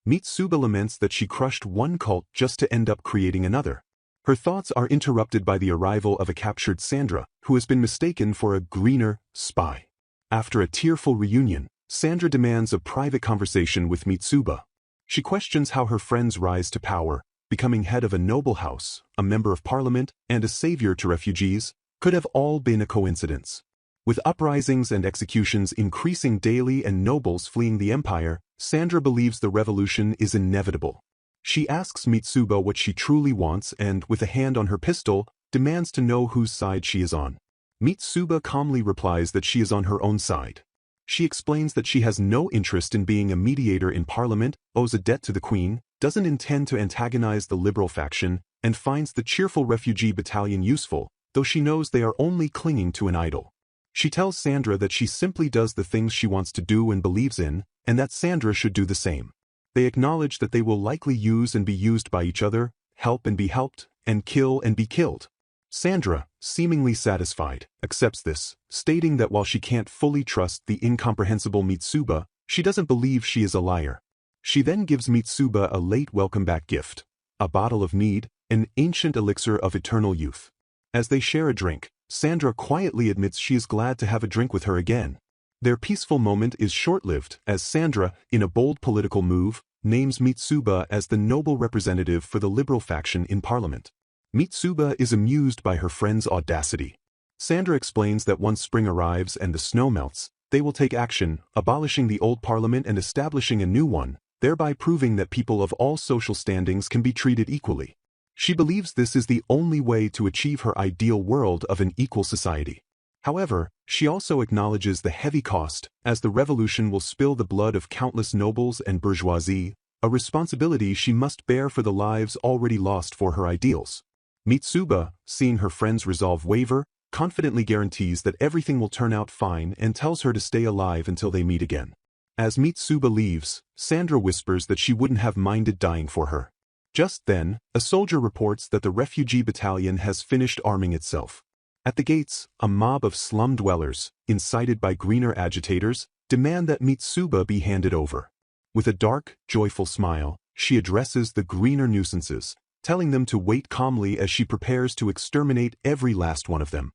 Mitsuba laments that she crushed one cult just to end up creating another. Her thoughts are interrupted by the arrival of a captured Sandra, who has been mistaken for a greener spy. After a tearful reunion, Sandra demands a private conversation with Mitsuba. She questions how her friend's rise to power, becoming head of a noble house, a member of parliament, and a savior to refugees, could have all been a coincidence. With uprisings and executions increasing daily and nobles fleeing the empire, Sandra believes the revolution is inevitable. She asks Mitsuba what she truly wants and, with a hand on her pistol, demands to know whose side she is on. Mitsuba calmly replies that she is on her own side. She explains that she has no interest in being a mediator in parliament, owes a debt to the queen, doesn't intend to antagonize the liberal faction, and finds the cheerful refugee battalion useful, though she knows they are only clinging to an idol. She tells Sandra that she simply does the things she wants to do and believes in, and that Sandra should do the same. They acknowledge that they will likely use and be used by each other, help and be helped, and kill and be killed. Sandra, seemingly satisfied, accepts this, stating that while she can't fully trust the incomprehensible Mitsuba, she doesn't believe she is a liar. She then gives Mitsuba a late welcome-back gift, a bottle of mead, an ancient elixir of eternal youth. As they share a drink, Sandra quietly admits she is glad to have a drink with her again. Their peaceful moment is short-lived as Sandra, in a bold political move, names Mitsuba as the noble representative for the liberal faction in parliament. Mitsuba is amused by her friend's audacity. Sandra explains that once spring arrives and the snow melts, they will take action, abolishing the old parliament and establishing a new one, thereby proving that people of all social standings can be treated equally. She believes this is the only way to achieve her ideal world of an equal society. However, she also acknowledges the heavy cost, as the revolution will spill the blood of countless nobles and bourgeoisie, a responsibility she must bear for the lives already lost for her ideals. Mitsuba, seeing her friend's resolve waver, confidently guarantees that everything will turn out fine and tells her to stay alive until they meet again. As Mitsuba leaves, Sandra whispers that she wouldn't have minded dying for her. Just then, a soldier reports that the refugee battalion has finished arming itself. At the gates, a mob of slum dwellers, incited by greener agitators, demand that Mitsuba be handed over. With a dark, joyful smile, she addresses the greener nuisances, telling them to wait calmly as she prepares to exterminate every last one of them.